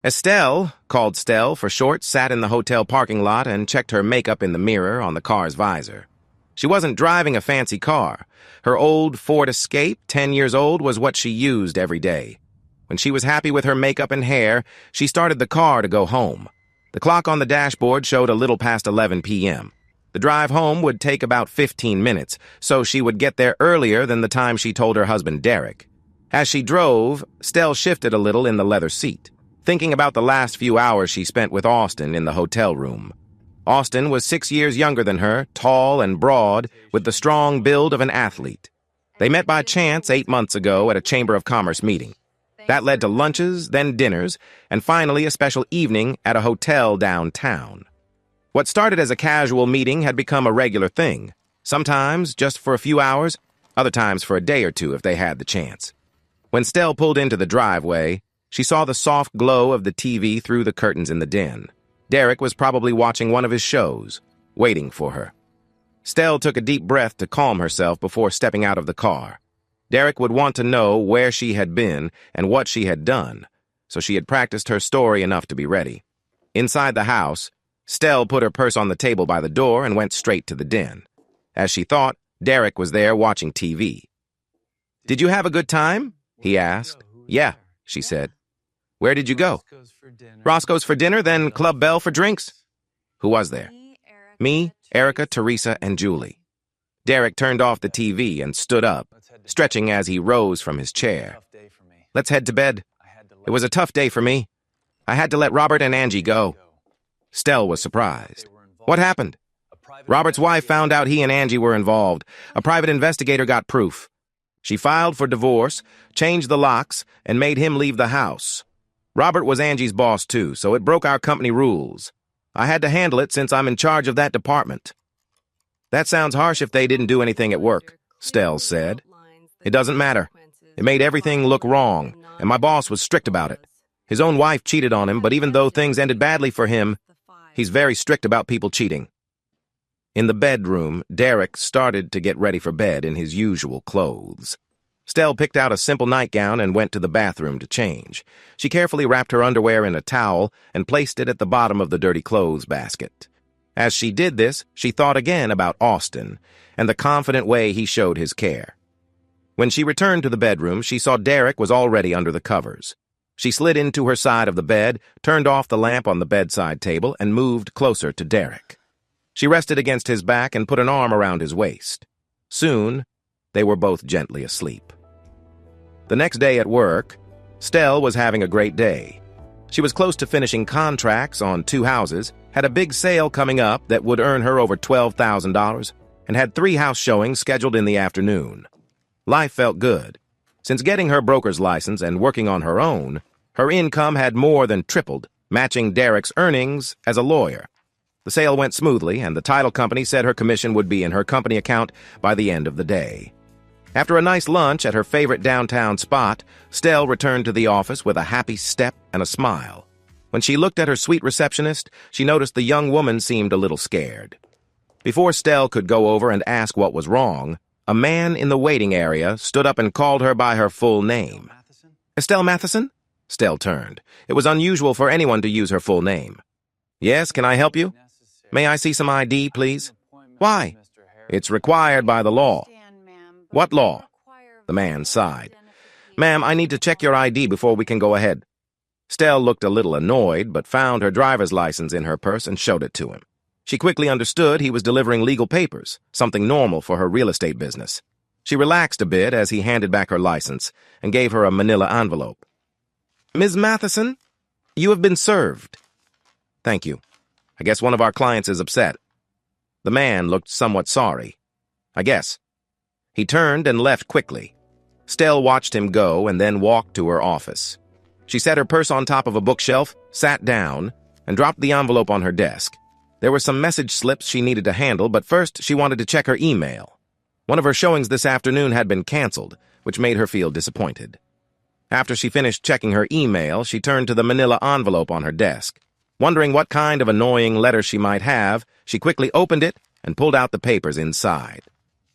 Estelle, called Stell for short, sat in the hotel parking lot and checked her makeup in the mirror on the car's visor. She wasn't driving a fancy car. Her old Ford Escape, 10 years old, was what she used every day. When she was happy with her makeup and hair, she started the car to go home. The clock on the dashboard showed a little past 11 p.m. The drive home would take about 15 minutes, so she would get there earlier than the time she told her husband Derek. As she drove, Stell shifted a little in the leather seat, thinking about the last few hours she spent with Austin in the hotel room. Austin was 6 years younger than her, tall and broad, with the strong build of an athlete. They met by chance 8 months ago at a Chamber of Commerce meeting. That led to lunches, then dinners, and finally a special evening at a hotel downtown. What started as a casual meeting had become a regular thing, sometimes just for a few hours, other times for a day or two if they had the chance. When Stell pulled into the driveway, she saw the soft glow of the TV through the curtains in the den. Derek was probably watching one of his shows, waiting for her. Stell took a deep breath to calm herself before stepping out of the car. Derek would want to know where she had been and what she had done, so she had practiced her story enough to be ready. Inside the house, Stell put her purse on the table by the door and went straight to the den. As she thought, Derek was there watching TV. "Did you have a good time?" he asked. "Yeah," she said. "Where did you go?" "Roscoe's for dinner, then Club Bell for drinks." "Who was there?" "Me, Erica, Teresa, and Julie." Derek turned off the TV and stood up, stretching as he rose from his chair. "Let's head to bed. It was a tough day for me. I had to let Robert and Angie go." Stell was surprised. "What happened?" "Robert's wife found out he and Angie were involved. A private investigator got proof. She filed for divorce, changed the locks, and made him leave the house. Robert was Angie's boss too, so it broke our company rules. I had to handle it since I'm in charge of that department." "That sounds harsh if they didn't do anything at work," Stell said. "It doesn't matter. It made everything look wrong, and my boss was strict about it. His own wife cheated on him, but even though things ended badly for him, he's very strict about people cheating." In the bedroom, Derek started to get ready for bed in his usual clothes. Stell picked out a simple nightgown and went to the bathroom to change. She carefully wrapped her underwear in a towel and placed it at the bottom of the dirty clothes basket. As she did this, she thought again about Austin and the confident way he showed his care. When she returned to the bedroom, she saw Derek was already under the covers. She slid into her side of the bed, turned off the lamp on the bedside table, and moved closer to Derek. She rested against his back and put an arm around his waist. Soon, they were both gently asleep. The next day at work, Stell was having a great day. She was close to finishing contracts on 2 houses, had a big sale coming up that would earn her over $12,000, and had 3 house showings scheduled in the afternoon. Life felt good. Since getting her broker's license and working on her own, her income had more than tripled, matching Derek's earnings as a lawyer. The sale went smoothly, and the title company said her commission would be in her company account by the end of the day. After a nice lunch at her favorite downtown spot, Stell returned to the office with a happy step and a smile. When she looked at her sweet receptionist, she noticed the young woman seemed a little scared. Before Stell could go over and ask what was wrong, a man in the waiting area stood up and called her by her full name. "Estelle Matheson?" Stell turned. It was unusual for anyone to use her full name. "Yes, can I help you? May I see some ID, please?" "Why?" "It's required by the law." "What law?" The man sighed. "Ma'am, I need to check your ID before we can go ahead." Stell looked a little annoyed, but found her driver's license in her purse and showed it to him. She quickly understood he was delivering legal papers, something normal for her real estate business. She relaxed a bit as he handed back her license and gave her a manila envelope. "Ms. Matheson, you have been served." "Thank you. I guess one of our clients is upset." The man looked somewhat sorry. "I guess." He turned and left quickly. Stell watched him go and then walked to her office. She set her purse on top of a bookshelf, sat down, and dropped the envelope on her desk. There were some message slips she needed to handle, but first she wanted to check her email. One of her showings this afternoon had been canceled, which made her feel disappointed. After she finished checking her email, she turned to the manila envelope on her desk. Wondering what kind of annoying letter she might have, she quickly opened it and pulled out the papers inside.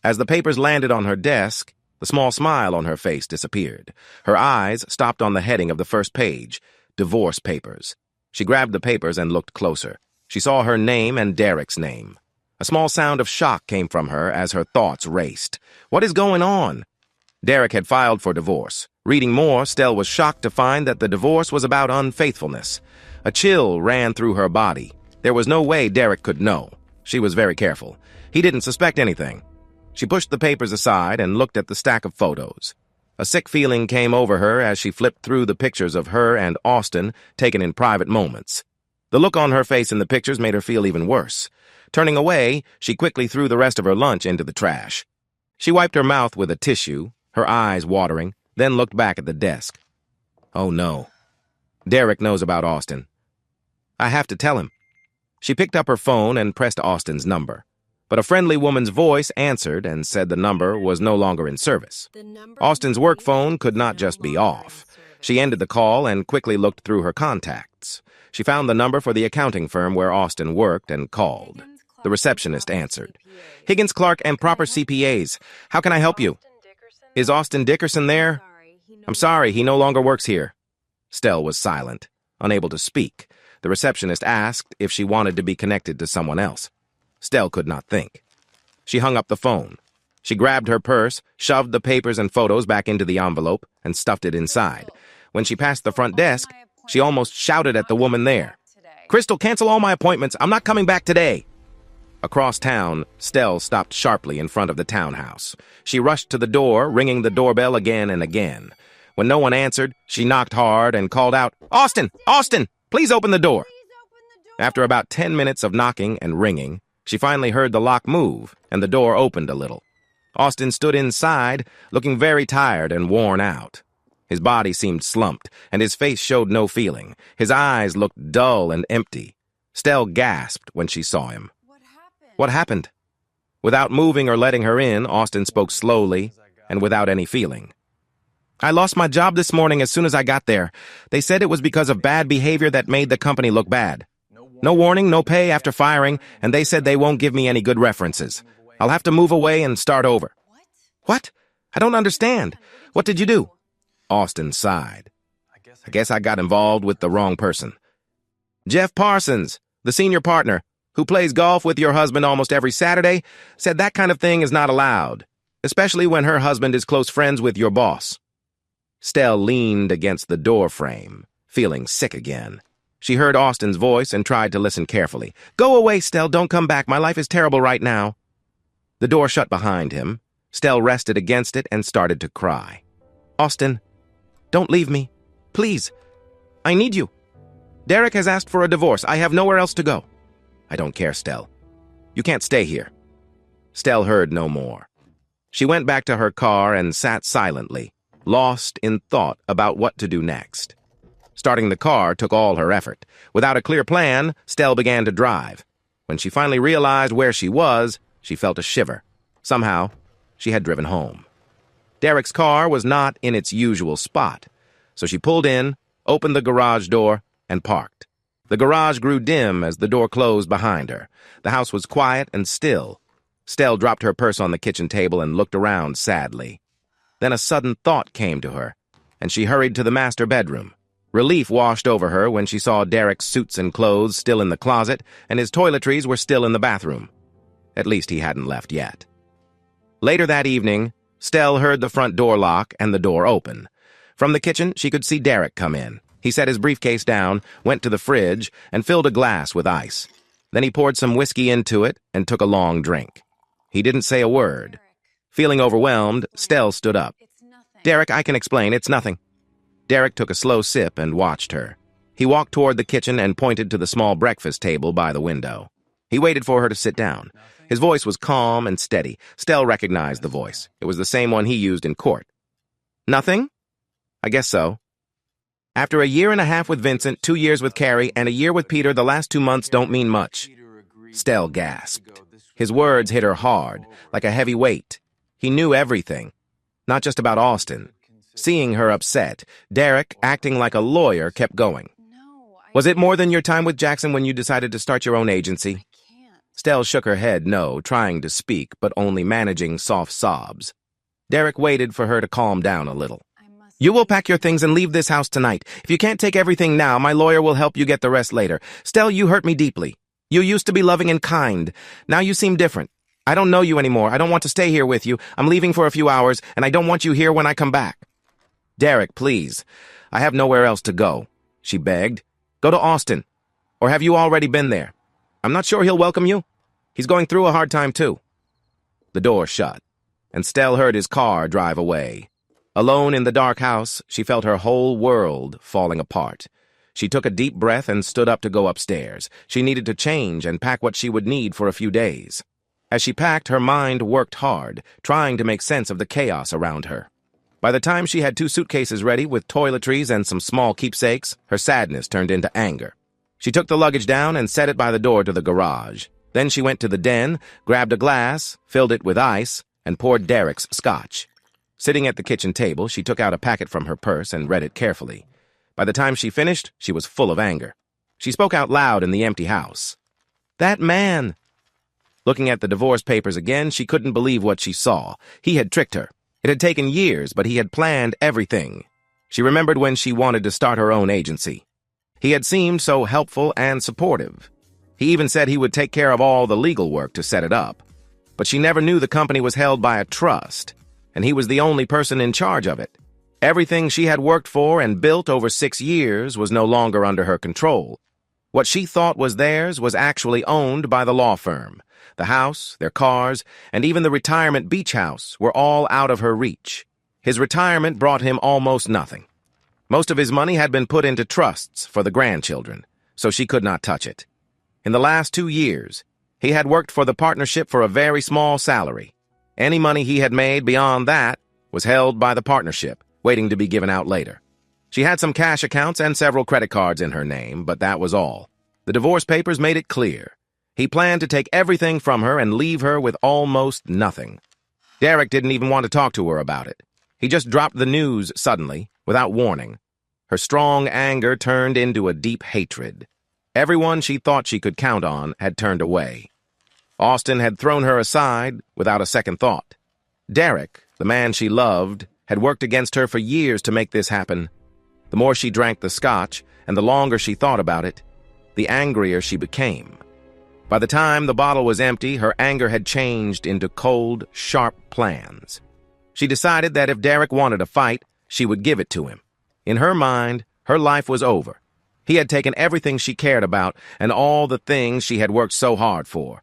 As the papers landed on her desk, the small smile on her face disappeared. Her eyes stopped on the heading of the first page, Divorce papers. She grabbed the papers and looked closer. She saw her name and Derek's name. A small sound of shock came from her as her thoughts raced. What is going on? Derek had filed for divorce. Reading more, Stell was shocked to find that the divorce was about unfaithfulness. A chill ran through her body. There was no way Derek could know. She was very careful. He didn't suspect anything. She pushed the papers aside and looked at the stack of photos. A sick feeling came over her as she flipped through the pictures of her and Austin taken in private moments. The look on her face in the pictures made her feel even worse. Turning away, she quickly threw the rest of her lunch into the trash. She wiped her mouth with a tissue, her eyes watering, then looked back at the desk. Oh no. Derek knows about Austin. I have to tell him. She picked up her phone and pressed Austin's number. But a friendly woman's voice answered and said the number was no longer in service. Austin's work phone could not just be off. She ended the call and quickly looked through her contacts. She found the number for the accounting firm where Austin worked and called. The receptionist answered. Higgins Clark and proper CPAs. How can I help you? Is Austin Dickerson there? I'm sorry, he no longer works here. Stell was silent, unable to speak. The receptionist asked if she wanted to be connected to someone else. Stell could not think. She hung up the phone. She grabbed her purse, shoved the papers and photos back into the envelope, and stuffed it inside. When she passed the front desk, she almost shouted at the woman there. Crystal, cancel all my appointments. I'm not coming back today. Across town, Stell stopped sharply in front of the townhouse. She rushed to the door, ringing the doorbell again and again. When no one answered, she knocked hard and called out, Austin! Austin! Please open the door! After about 10 minutes of knocking and ringing, she finally heard the lock move, and the door opened a little. Austin stood inside, looking very tired and worn out. His body seemed slumped, and his face showed no feeling. His eyes looked dull and empty. Stell gasped when she saw him. What happened? Without moving or letting her in, Austin spoke slowly and without any feeling. I lost my job this morning as soon as I got there. They said it was because of bad behavior that made the company look bad. No warning, no pay after firing, and they said they won't give me any good references. I'll have to move away and start over. What? I don't understand. What did you do? Austin sighed. I guess I got involved with the wrong person. Jeff Parsons, the senior partner, who plays golf with your husband almost every Saturday, said that kind of thing is not allowed, especially when her husband is close friends with your boss. Stell leaned against the door frame, feeling sick again. She heard Austin's voice and tried to listen carefully. Go away, Stell. Don't come back. My life is terrible right now. The door shut behind him. Stell rested against it and started to cry. Austin, don't leave me. Please. I need you. Derek has asked for a divorce. I have nowhere else to go. I don't care, Stell. You can't stay here. Stell heard no more. She went back to her car and sat silently, lost in thought about what to do next. Starting the car took all her effort. Without a clear plan, Stell began to drive. When she finally realized where she was, she felt a shiver. Somehow, she had driven home. Derek's car was not in its usual spot, so she pulled in, opened the garage door, and parked. The garage grew dim as the door closed behind her. The house was quiet and still. Stell dropped her purse on the kitchen table and looked around sadly. Then a sudden thought came to her, and she hurried to the master bedroom. Relief washed over her when she saw Derek's suits and clothes still in the closet, and his toiletries were still in the bathroom. At least he hadn't left yet. Later that evening, Stell heard the front door lock and the door open. From the kitchen, she could see Derek come in. He set his briefcase down, went to the fridge, and filled a glass with ice. Then he poured some whiskey into it and took a long drink. He didn't say a word. Feeling overwhelmed, Stell stood up. Derek, I can explain. It's nothing. Derek took a slow sip and watched her. He walked toward the kitchen and pointed to the small breakfast table by the window. He waited for her to sit down. His voice was calm and steady. Stell recognized the voice. It was the same one he used in court. Nothing? I guess so. After a year and a half with Vincent, 2 years with Carrie, and a year with Peter, the last 2 months don't mean much. Stell gasped. His words hit her hard, like a heavy weight. He knew everything, not just about Austin. Seeing her upset, Derek, acting like a lawyer, kept going. Was it more than your time with Jackson when you decided to start your own agency? Stell shook her head no, trying to speak, but only managing soft sobs. Derek waited for her to calm down a little. You will pack your things and leave this house tonight. If you can't take everything now, my lawyer will help you get the rest later. Stell, you hurt me deeply. You used to be loving and kind. Now you seem different. I don't know you anymore. I don't want to stay here with you. I'm leaving for a few hours, and I don't want you here when I come back. Derek, please. I have nowhere else to go, she begged. Go to Austin. Or have you already been there? I'm not sure he'll welcome you. He's going through a hard time, too. The door shut, and Stell heard his car drive away. Alone in the dark house, she felt her whole world falling apart. She took a deep breath and stood up to go upstairs. She needed to change and pack what she would need for a few days. As she packed, her mind worked hard, trying to make sense of the chaos around her. By the time she had 2 suitcases ready with toiletries and some small keepsakes, her sadness turned into anger. She took the luggage down and set it by the door to the garage. Then she went to the den, grabbed a glass, filled it with ice, and poured Derek's scotch. Sitting at the kitchen table, she took out a packet from her purse and read it carefully. By the time she finished, she was full of anger. She spoke out loud in the empty house. That man! Looking at the divorce papers again, she couldn't believe what she saw. He had tricked her. It had taken years, but he had planned everything. She remembered when she wanted to start her own agency. He had seemed so helpful and supportive. He even said he would take care of all the legal work to set it up. But she never knew the company was held by a trust, and he was the only person in charge of it. Everything she had worked for and built over 6 years was no longer under her control. What she thought was theirs was actually owned by the law firm. The house, their cars, and even the retirement beach house were all out of her reach. His retirement brought him almost nothing. Most of his money had been put into trusts for the grandchildren, so she could not touch it. In the last 2 years, he had worked for the partnership for a very small salary. Any money he had made beyond that was held by the partnership, waiting to be given out later. She had some cash accounts and several credit cards in her name, but that was all. The divorce papers made it clear. He planned to take everything from her and leave her with almost nothing. Derek didn't even want to talk to her about it. He just dropped the news suddenly, without warning. Her strong anger turned into a deep hatred. Everyone she thought she could count on had turned away. Austin had thrown her aside without a second thought. Derek, the man she loved, had worked against her for years to make this happen. The more she drank the scotch, and the longer she thought about it, the angrier she became. By the time the bottle was empty, her anger had changed into cold, sharp plans. She decided that if Derek wanted a fight, she would give it to him. In her mind, her life was over. He had taken everything she cared about and all the things she had worked so hard for.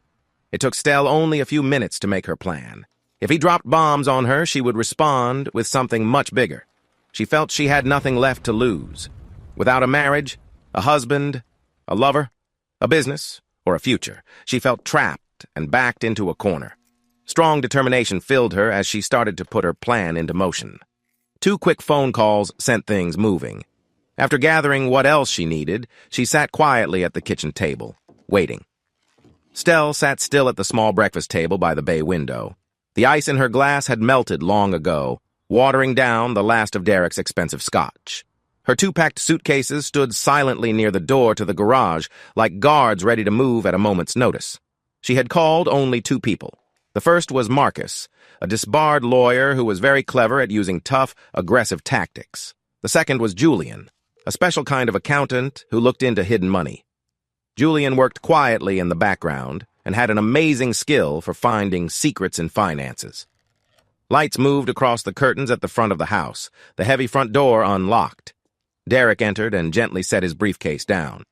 It took Stell only a few minutes to make her plan. If he dropped bombs on her, she would respond with something much bigger. She felt she had nothing left to lose. Without a marriage, a husband, a lover, a business, or a future, she felt trapped and backed into a corner. Strong determination filled her as she started to put her plan into motion. 2 quick phone calls sent things moving. After gathering what else she needed, she sat quietly at the kitchen table, waiting. Stell sat still at the small breakfast table by the bay window. The ice in her glass had melted long ago, watering down the last of Derek's expensive scotch. Her 2 packed suitcases stood silently near the door to the garage, like guards ready to move at a moment's notice. She had called only 2 people. The first was Marcus, a disbarred lawyer who was very clever at using tough, aggressive tactics. The second was Julian, a special kind of accountant who looked into hidden money. Julian worked quietly in the background and had an amazing skill for finding secrets in finances. Lights moved across the curtains at the front of the house, the heavy front door unlocked. Derek entered and gently set his briefcase down.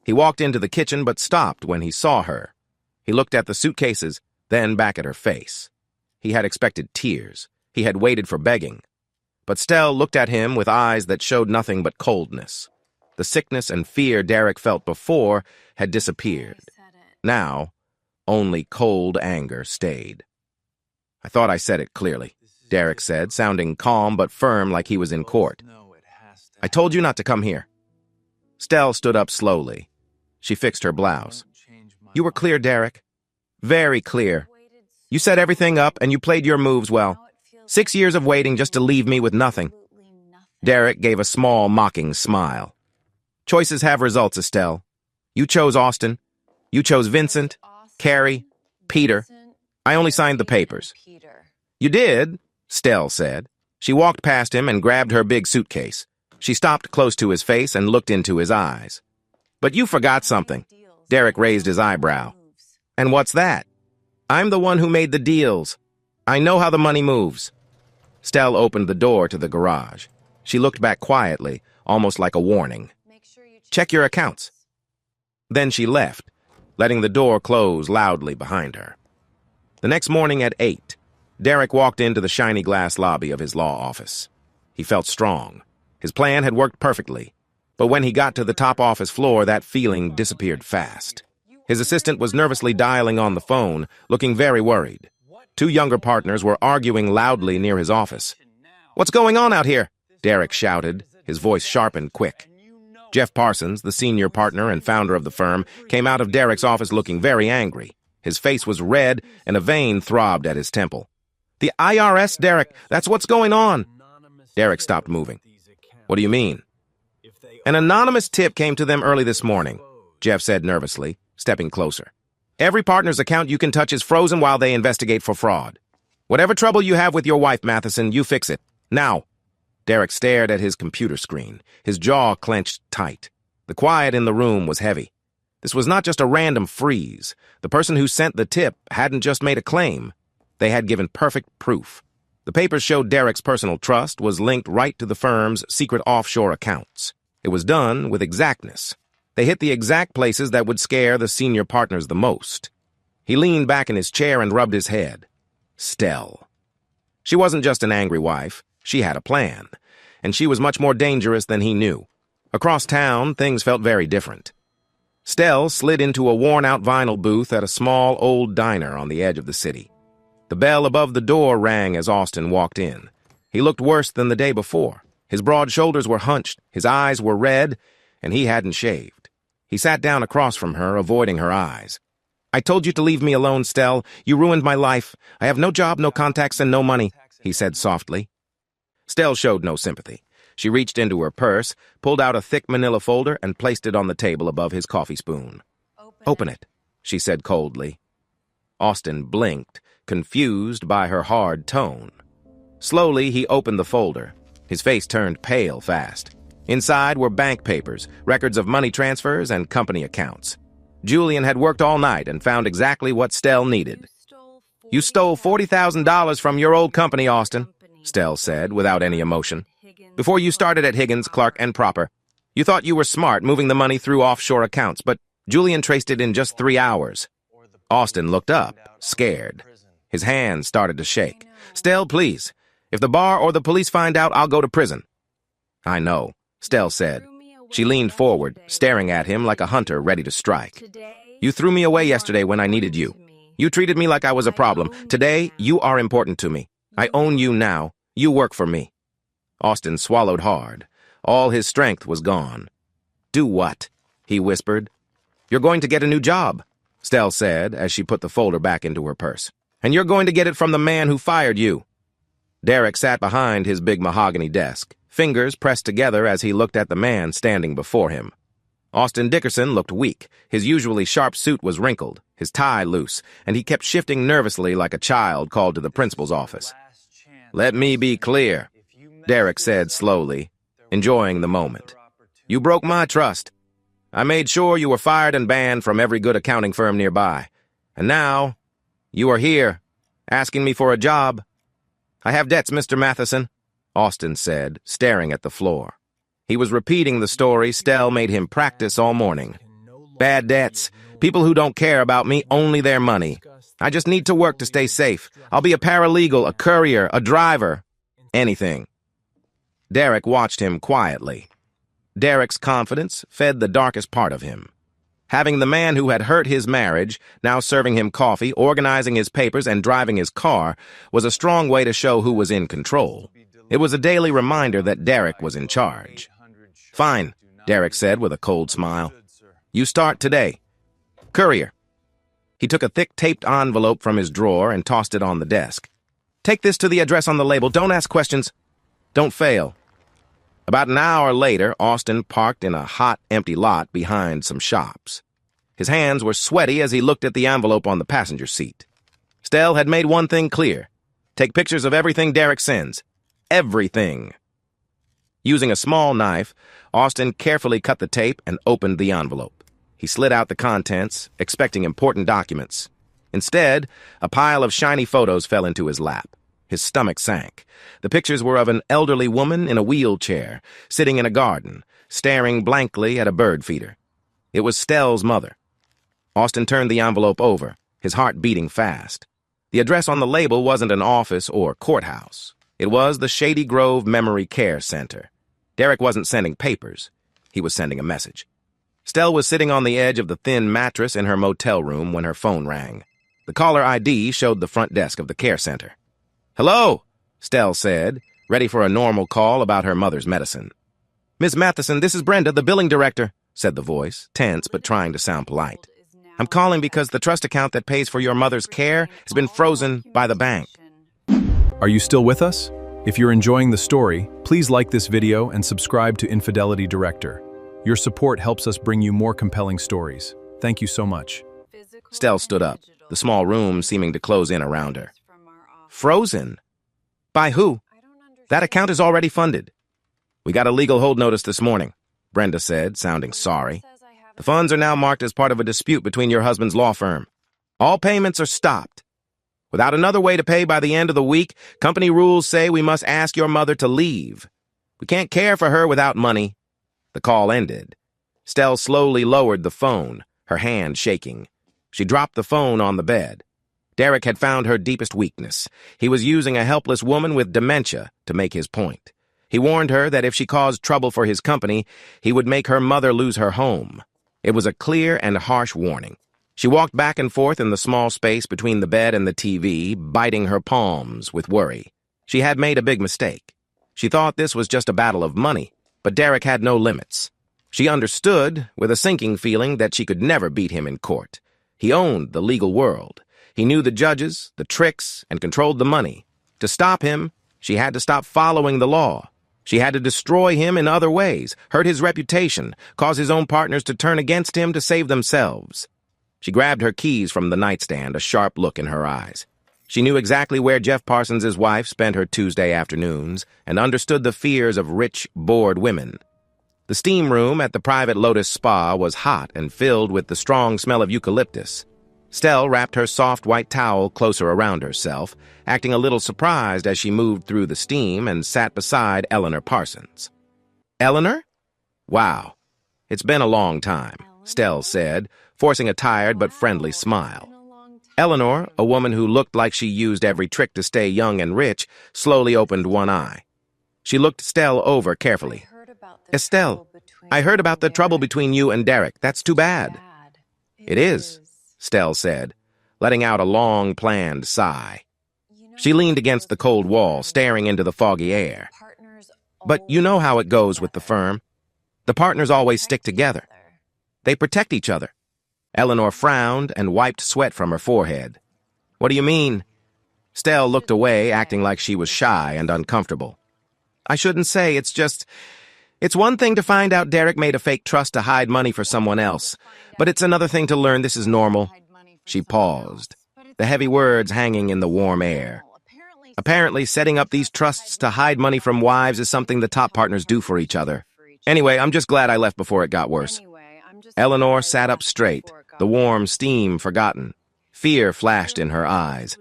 He walked into the kitchen but stopped when he saw her. He looked at the suitcases, then back at her face. He had expected tears. He had waited for begging. But Stell looked at him with eyes that showed nothing but coldness. The sickness and fear Derek felt before had disappeared. Now, only cold anger stayed. "I thought I said it clearly," Derek said, sounding calm but firm like he was in court. "I told you not to come here." Stell stood up slowly. She fixed her blouse. "You were clear, Derek. Very clear. You set everything up and you played your moves well. 6 years of waiting just to leave me with nothing." Derek gave a small, mocking smile. "Choices have results, Estelle. You chose Austin. You chose Vincent, Carrie, Peter. I only signed the papers." "You did?" Stell said. She walked past him and grabbed her big suitcase. She stopped close to his face and looked into his eyes. "But you forgot something." Derek raised his eyebrow. "And what's that?" "I'm the one who made the deals. I know how the money moves." Stell opened the door to the garage. She looked back quietly, almost like a warning. "Check your accounts." Then she left, letting the door close loudly behind her. The next morning at 8, Derek walked into the shiny glass lobby of his law office. He felt strong. His plan had worked perfectly. But when he got to the top office floor, that feeling disappeared fast. His assistant was nervously dialing on the phone, looking very worried. Two younger partners were arguing loudly near his office. "What's going on out here?" Derek shouted, his voice sharp and quick. Jeff Parsons, the senior partner and founder of the firm, came out of Derek's office looking very angry. His face was red, and a vein throbbed at his temple. "The IRS, Derek, that's what's going on." Derek stopped moving. "What do you mean?" "An anonymous tip came to them early this morning," Jeff said nervously, stepping closer. "Every partner's account you can touch is frozen while they investigate for fraud. Whatever trouble you have with your wife, Matheson, you fix it. Now." Derek stared at his computer screen, his jaw clenched tight. The quiet in the room was heavy. This was not just a random freeze. The person who sent the tip hadn't just made a claim. They had given perfect proof. The papers showed Derek's personal trust was linked right to the firm's secret offshore accounts. It was done with exactness. They hit the exact places that would scare the senior partners the most. He leaned back in his chair and rubbed his head. Stell. She wasn't just an angry wife. She had a plan, and she was much more dangerous than he knew. Across town, things felt very different. Stell slid into a worn-out vinyl booth at a small, old diner on the edge of the city. The bell above the door rang as Austin walked in. He looked worse than the day before. His broad shoulders were hunched, his eyes were red, and he hadn't shaved. He sat down across from her, avoiding her eyes. "I told you to leave me alone, Stell. You ruined my life. I have no job, no contacts, and no money," he said softly. Stell showed no sympathy. She reached into her purse, pulled out a thick manila folder, and placed it on the table above his coffee spoon. "Open it," she said coldly. Austin blinked, confused by her hard tone. Slowly, he opened the folder. His face turned pale fast. Inside were bank papers, records of money transfers, and company accounts. Julian had worked all night and found exactly what Stell needed. "You stole $40,000 from your old company, Austin," Stell said, without any emotion. "Before you started at Higgins, Clark, and Proper. You thought you were smart moving the money through offshore accounts, but Julian traced it in just 3 hours. Austin looked up, scared. His hands started to shake. "Stell, please. If the bar or the police find out, I'll go to prison." "I know," Stell said. She leaned forward, staring at him like a hunter ready to strike. "You threw me away yesterday when I needed you. You treated me like I was a problem. Today, you are important to me. I own you now. You work for me." Austin swallowed hard. All his strength was gone. "Do what?" he whispered. "You're going to get a new job," Stell said as she put the folder back into her purse. "And you're going to get it from the man who fired you." Derek sat behind his big mahogany desk, fingers pressed together as he looked at the man standing before him. Austin Dickerson looked weak. His usually sharp suit was wrinkled, his tie loose, and he kept shifting nervously like a child called to the principal's office. "Let me be clear," Derek said slowly, enjoying the moment. "You broke my trust. I made sure you were fired and banned from every good accounting firm nearby. And now, you are here, asking me for a job." "I have debts, Mr. Matheson," Austin said, staring at the floor. He was repeating the story Stell made him practice all morning. "Bad debts. People who don't care about me, only their money. I just need to work to stay safe. I'll be a paralegal, a courier, a driver. Anything." Derek watched him quietly. Derek's confidence fed the darkest part of him. Having the man who had hurt his marriage, now serving him coffee, organizing his papers, and driving his car, was a strong way to show who was in control. It was a daily reminder that Derek was in charge. "Fine," Derek said with a cold smile. "You start today. Courier." He took a thick taped envelope from his drawer and tossed it on the desk. "Take this to the address on the label. Don't ask questions. Don't fail." About an hour later, Austin parked in a hot, empty lot behind some shops. His hands were sweaty as he looked at the envelope on the passenger seat. Stell had made one thing clear. Take pictures of everything Derek sends. everything. Using a small knife, Austin carefully cut the tape and opened the envelope. He slid out the contents, expecting important documents. Instead, a pile of shiny photos fell into his lap. His stomach sank. The pictures were of an elderly woman in a wheelchair, sitting in a garden, staring blankly at a bird feeder. It was Stell's mother. Austin turned the envelope over, his heart beating fast. The address on the label wasn't an office or courthouse. It was the Shady Grove Memory Care Center. Derek wasn't sending papers. He was sending a message. Stell was sitting on the edge of the thin mattress in her motel room when her phone rang. The caller ID showed the front desk of the care center. "Hello," Stell said, ready for a normal call about her mother's medicine. "Miss Matheson, this is Brenda, the billing director," said the voice, tense but trying to sound polite. "I'm calling because the trust account that pays for your mother's care has been frozen by the bank." Are you still with us? If you're enjoying the story, please like this video and subscribe to Infidelity Director. Your support helps us bring you more compelling stories. Thank you so much. Stell stood up, the small room seeming to close in around her. "Frozen? By who? That account is already funded." "We got a legal hold notice this morning," Brenda said, sounding sorry. "The funds are now marked as part of a dispute between your husband's law firm. All payments are stopped. Without another way to pay by the end of the week, company rules say we must ask your mother to leave. We can't care for her without money." The call ended. Stell slowly lowered the phone, her hand shaking. She dropped the phone on the bed. Derek had found her deepest weakness. He was using a helpless woman with dementia to make his point. He warned her that if she caused trouble for his company, he would make her mother lose her home. It was a clear and harsh warning. She walked back and forth in the small space between the bed and the TV, biting her palms with worry. She had made a big mistake. She thought this was just a battle of money, but Derek had no limits. She understood, with a sinking feeling, that she could never beat him in court. He owned the legal world. He knew the judges, the tricks, and controlled the money. To stop him, she had to stop following the law. She had to destroy him in other ways, hurt his reputation, cause his own partners to turn against him to save themselves. She grabbed her keys from the nightstand, a sharp look in her eyes. She knew exactly where Jeff Parsons' wife spent her Tuesday afternoons and understood the fears of rich, bored women. The steam room at the private Lotus Spa was hot and filled with the strong smell of eucalyptus. Stell wrapped her soft white towel closer around herself, acting a little surprised as she moved through the steam and sat beside Eleanor Parsons. "Eleanor? Wow. It's been a long time," Stell said, forcing a tired but friendly smile. Eleanor, a woman who looked like she used every trick to stay young and rich, slowly opened one eye. She looked Stell over carefully. "Estelle, I heard about the trouble between you and Derek. That's too bad." "It is," Stell said, letting out a long, planned sigh. She leaned against the cold wall, staring into the foggy air. "But you know how it goes with the firm. The partners always stick together. They protect each other." Eleanor frowned and wiped sweat from her forehead. "What do you mean?" Stell looked away, acting like she was shy and uncomfortable. "I shouldn't say, it's one thing to find out Derek made a fake trust to hide money for someone else, but it's another thing to learn this is normal." She paused, the heavy words hanging in the warm air. "Apparently, setting up these trusts to hide money from wives is something the top partners do for each other. Anyway, I'm just glad I left before it got worse." Eleanor sat up straight, the warm steam forgotten. Fear flashed in her eyes.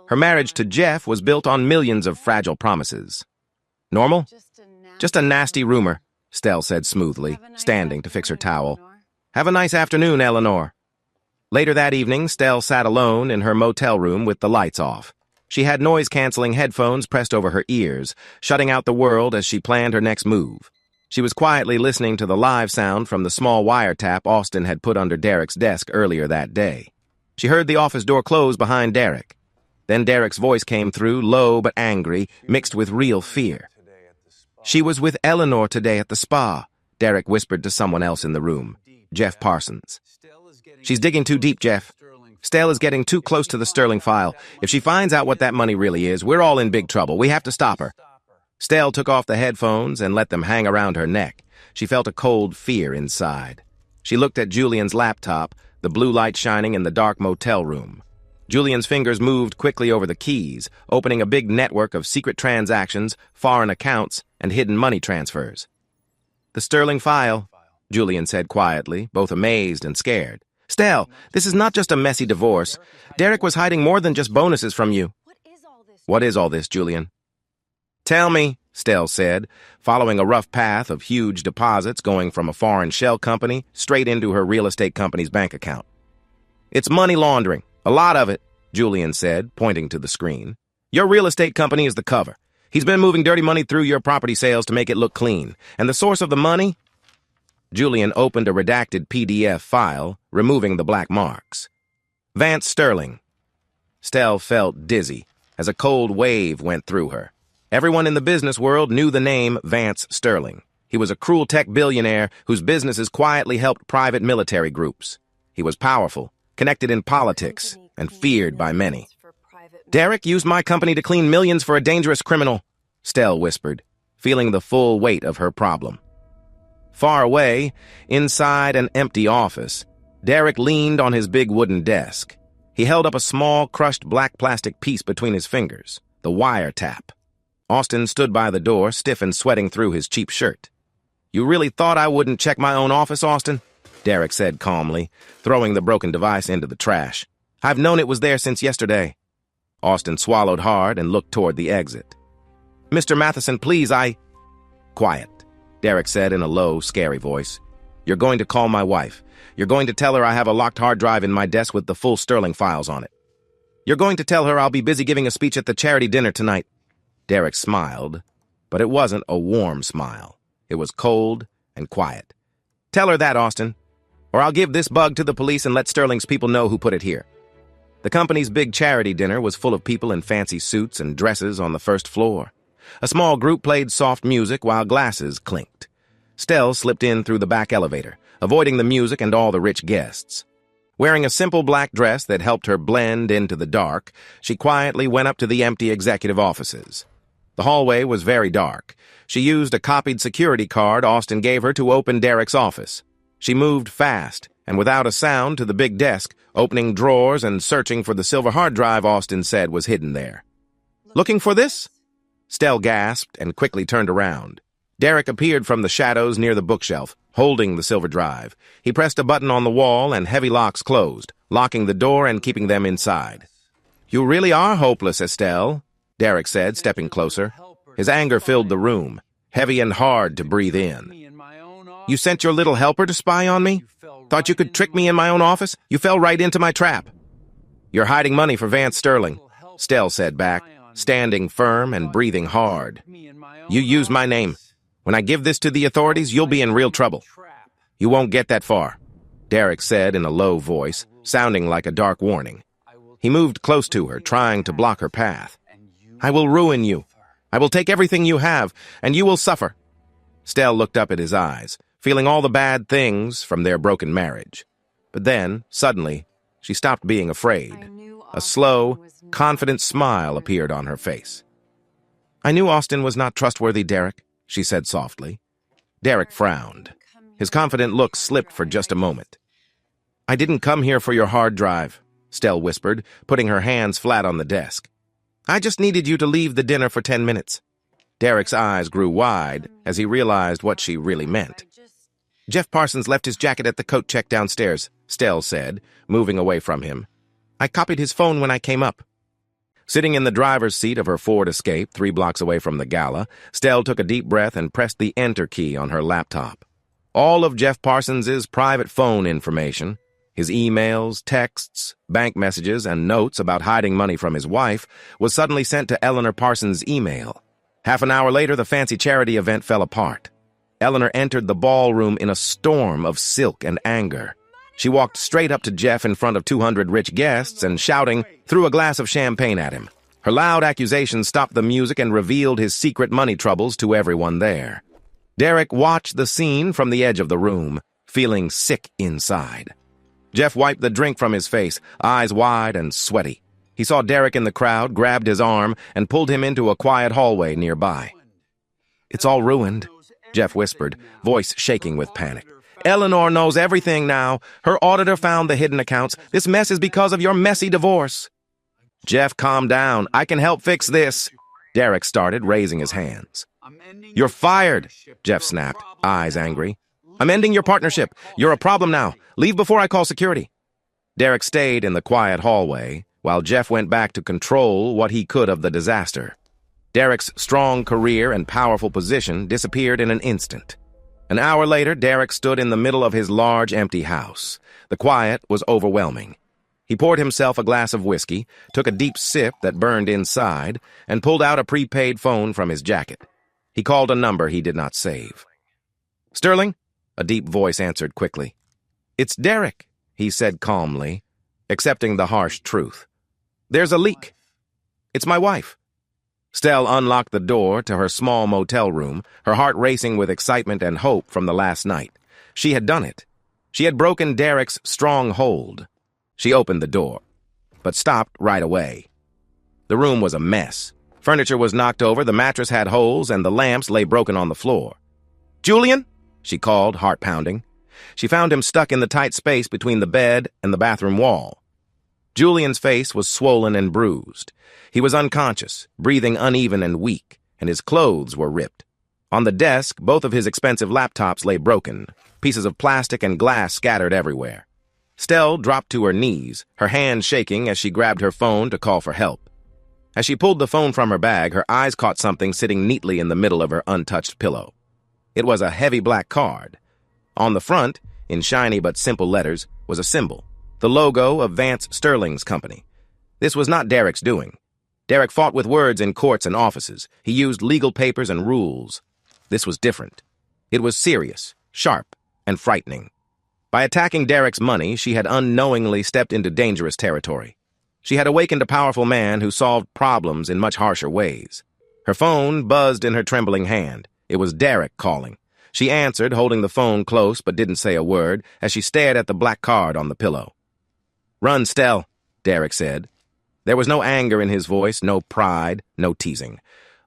Her marriage to Jeff was built on millions of fragile promises. "Normal? Just a nasty rumor," Stell said smoothly, standing to fix her towel. "Have a nice afternoon, Eleanor." Later that evening, Stell sat alone in her motel room with the lights off. She had noise-canceling headphones pressed over her ears, shutting out the world as she planned her next move. She was quietly listening to the live sound from the small wiretap Austin had put under Derek's desk earlier that day. She heard the office door close behind Derek. Then Derek's voice came through, low but angry, mixed with real fear. "She was with Eleanor today at the spa," Derek whispered to someone else in the room, Jeff Parsons. "She's digging too deep, Jeff. Stell is getting too close to the Sterling file. If she finds out what that money really is, we're all in big trouble. We have to stop her." Stell took off the headphones and let them hang around her neck. She felt a cold fear inside. She looked at Julian's laptop, the blue light shining in the dark motel room. Julian's fingers moved quickly over the keys, opening a big network of secret transactions, foreign accounts, and hidden money transfers. "The Sterling file," Julian said quietly, both amazed and scared. "Stell, this is not just a messy divorce. Derek was hiding more than just bonuses from you." "What is all this, Julian?" "Tell me," Stell said, following a rough path of huge deposits going from a foreign shell company straight into her real estate company's bank account. "It's money laundering. A lot of it," Julian said, pointing to the screen. "Your real estate company is the cover. He's been moving dirty money through your property sales to make it look clean. And the source of the money?" Julian opened a redacted PDF file, removing the black marks. "Vance Sterling." Stell felt dizzy as a cold wave went through her. Everyone in the business world knew the name Vance Sterling. He was a cruel tech billionaire whose businesses quietly helped private military groups. He was powerful, connected in politics, and feared by many. "Derek used my company to clean millions for a dangerous criminal," Stell whispered, feeling the full weight of her problem. Far away, inside an empty office, Derek leaned on his big wooden desk. He held up a small, crushed black plastic piece between his fingers, the wiretap. Austin stood by the door, stiff and sweating through his cheap shirt. "You really thought I wouldn't check my own office, Austin?" Derek said calmly, throwing the broken device into the trash. "I've known it was there since yesterday." Austin swallowed hard and looked toward the exit. "Mr. Matheson, please, Quiet, Derek said in a low, scary voice. "You're going to call my wife. You're going to tell her I have a locked hard drive in my desk with the full Sterling files on it. You're going to tell her I'll be busy giving a speech at the charity dinner tonight." Derek smiled, but it wasn't a warm smile. It was cold and quiet. "Tell her that, Austin, or I'll give this bug to the police and let Sterling's people know who put it here." The company's big charity dinner was full of people in fancy suits and dresses on the first floor. A small group played soft music while glasses clinked. Stell slipped in through the back elevator, avoiding the music and all the rich guests. Wearing a simple black dress that helped her blend into the dark, she quietly went up to the empty executive offices. The hallway was very dark. She used a copied security card Austin gave her to open Derek's office. She moved fast and without a sound to the big desk, opening drawers and searching for the silver hard drive Austin said was hidden there. "Looking for this?" Stell gasped and quickly turned around. Derek appeared from the shadows near the bookshelf, holding the silver drive. He pressed a button on the wall and heavy locks closed, locking the door and keeping them inside. "You really are hopeless, Estelle," Derek said, stepping closer. His anger filled the room, heavy and hard to breathe in. "You sent your little helper to spy on me? Thought you could trick me in my own office? You fell right into my trap." "You're hiding money for Vance Sterling," Stell said back, standing firm and breathing hard. "You use my name. When I give this to the authorities, you'll be in real trouble." "You won't get that far," Derek said in a low voice, sounding like a dark warning. He moved close to her, trying to block her path. "I will ruin you. I will take everything you have, and you will suffer." Stell looked up at his eyes, feeling all the bad things from their broken marriage. But then, suddenly, she stopped being afraid. A slow, confident smile appeared on her face. "I knew Austin was not trustworthy, Derek," she said softly. Derek frowned. His confident look slipped for just a moment. "I didn't come here for your hard drive," Stell whispered, putting her hands flat on the desk. "I just needed you to leave the dinner for 10 minutes. Derek's eyes grew wide as he realized what she really meant. "Jeff Parsons left his jacket at the coat check downstairs," Stell said, moving away from him. "I copied his phone when I came up." Sitting in the driver's seat of her Ford Escape 3 blocks away from the gala, Stell took a deep breath and pressed the enter key on her laptop. All of Jeff Parsons's private phone information, his emails, texts, bank messages, and notes about hiding money from his wife, was suddenly sent to Eleanor Parsons' email. Half an hour later, the fancy charity event fell apart. Eleanor entered the ballroom in a storm of silk and anger. She walked straight up to Jeff in front of 200 rich guests and, shouting, threw a glass of champagne at him. Her loud accusations stopped the music and revealed his secret money troubles to everyone there. Derek watched the scene from the edge of the room, feeling sick inside. Jeff wiped the drink from his face, eyes wide and sweaty. He saw Derek in the crowd, grabbed his arm, and pulled him into a quiet hallway nearby. "It's all ruined," Jeff whispered, voice shaking with panic. "Eleanor knows everything now. Her auditor found the hidden accounts. This mess is because of your messy divorce." Jeff, calm down. I can help fix this. Derek started, raising his hands. You're fired, Jeff snapped, eyes angry. I'm ending your partnership. You're a problem now. Leave before I call security. Derek stayed in the quiet hallway, while Jeff went back to control what he could of the disaster. Derek's strong career and powerful position disappeared in an instant. An hour later, Derek stood in the middle of his large, empty house. The quiet was overwhelming. He poured himself a glass of whiskey, took a deep sip that burned inside, and pulled out a prepaid phone from his jacket. He called a number he did not save. Sterling? A deep voice answered quickly. It's Derek, he said calmly, accepting the harsh truth. There's a leak. It's my wife. Stell unlocked the door to her small motel room, her heart racing with excitement and hope from the last night. She had done it. She had broken Derek's strong hold. She opened the door, but stopped right away. The room was a mess. Furniture was knocked over, the mattress had holes, and the lamps lay broken on the floor. Julian? She called, heart pounding. She found him stuck in the tight space between the bed and the bathroom wall. Julian's face was swollen and bruised. He was unconscious, breathing uneven and weak, and his clothes were ripped. On the desk, both of his expensive laptops lay broken, pieces of plastic and glass scattered everywhere. Stell dropped to her knees, her hands shaking as she grabbed her phone to call for help. As she pulled the phone from her bag, her eyes caught something sitting neatly in the middle of her untouched pillow. It was a heavy black card. On the front, in shiny but simple letters, was a symbol, the logo of Vance Sterling's company. This was not Derek's doing. Derek fought with words in courts and offices. He used legal papers and rules. This was different. It was serious, sharp, and frightening. By attacking Derek's money, she had unknowingly stepped into dangerous territory. She had awakened a powerful man who solved problems in much harsher ways. Her phone buzzed in her trembling hand. It was Derek calling. She answered, holding the phone close but didn't say a word, as she stared at the black card on the pillow. Run, Stell, Derek said. There was no anger in his voice, no pride, no teasing.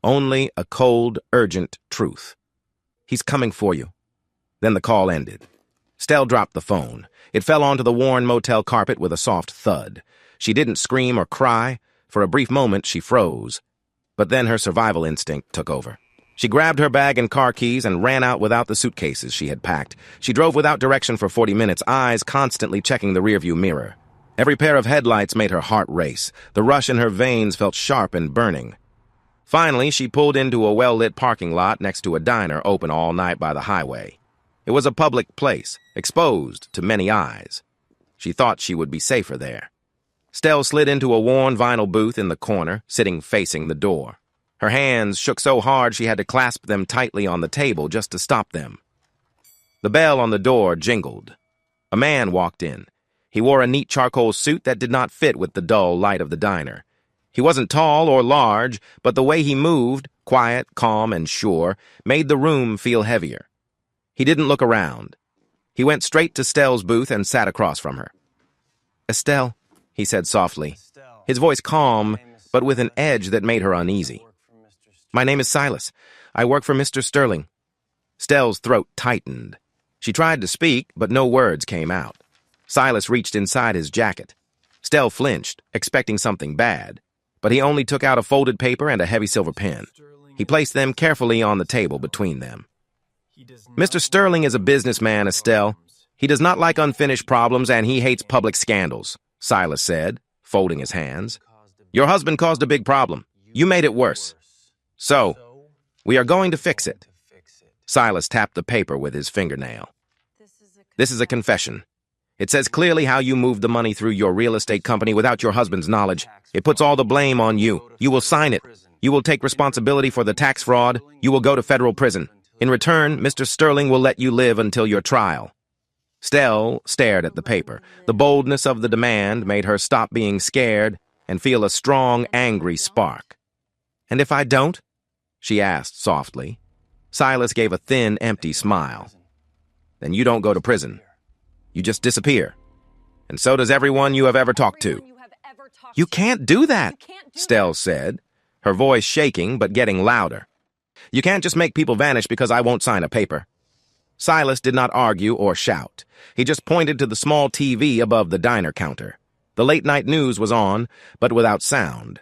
Only a cold, urgent truth. He's coming for you. Then the call ended. Stell dropped the phone. It fell onto the worn motel carpet with a soft thud. She didn't scream or cry. For a brief moment, she froze. But then her survival instinct took over. She grabbed her bag and car keys and ran out without the suitcases she had packed. She drove without direction for 40 minutes, eyes constantly checking the rearview mirror. Every pair of headlights made her heart race. The rush in her veins felt sharp and burning. Finally, she pulled into a well-lit parking lot next to a diner open all night by the highway. It was a public place, exposed to many eyes. She thought she would be safer there. Stell slid into a worn vinyl booth in the corner, sitting facing the door. Her hands shook so hard she had to clasp them tightly on the table just to stop them. The bell on the door jingled. A man walked in. He wore a neat charcoal suit that did not fit with the dull light of the diner. He wasn't tall or large, but the way he moved, quiet, calm, and sure, made the room feel heavier. He didn't look around. He went straight to Stell's booth and sat across from her. Estelle, he said softly, his voice calm, but with an edge that made her uneasy. My name is Silas. I work for Mr. Sterling. Stell's throat tightened. She tried to speak, but no words came out. Silas reached inside his jacket. Stell flinched, expecting something bad, but he only took out a folded paper and a heavy silver pen. He placed them carefully on the table between them. Mr. Sterling is a businessman, Estelle. He does not like unfinished problems, and he hates public scandals, Silas said, folding his hands. Your husband caused a big problem. You made it worse. So, we are going to fix it. Silas tapped the paper with his fingernail. This is a confession. It says clearly how you moved the money through your real estate company without your husband's knowledge. It puts all the blame on you. You will sign it. You will take responsibility for the tax fraud. You will go to federal prison. In return, Mr. Sterling will let you live until your trial. Stell stared at the paper. The boldness of the demand made her stop being scared and feel a strong, angry spark. And if I don't? She asked softly. Silas gave a thin, empty smile. Then you don't go to prison. You just disappear. And so does everyone you have ever talked to. You can't do that, Stell said, her voice shaking but getting louder. You can't just make people vanish because I won't sign a paper. Silas did not argue or shout. He just pointed to the small TV above the diner counter. The late-night news was on, but without sound.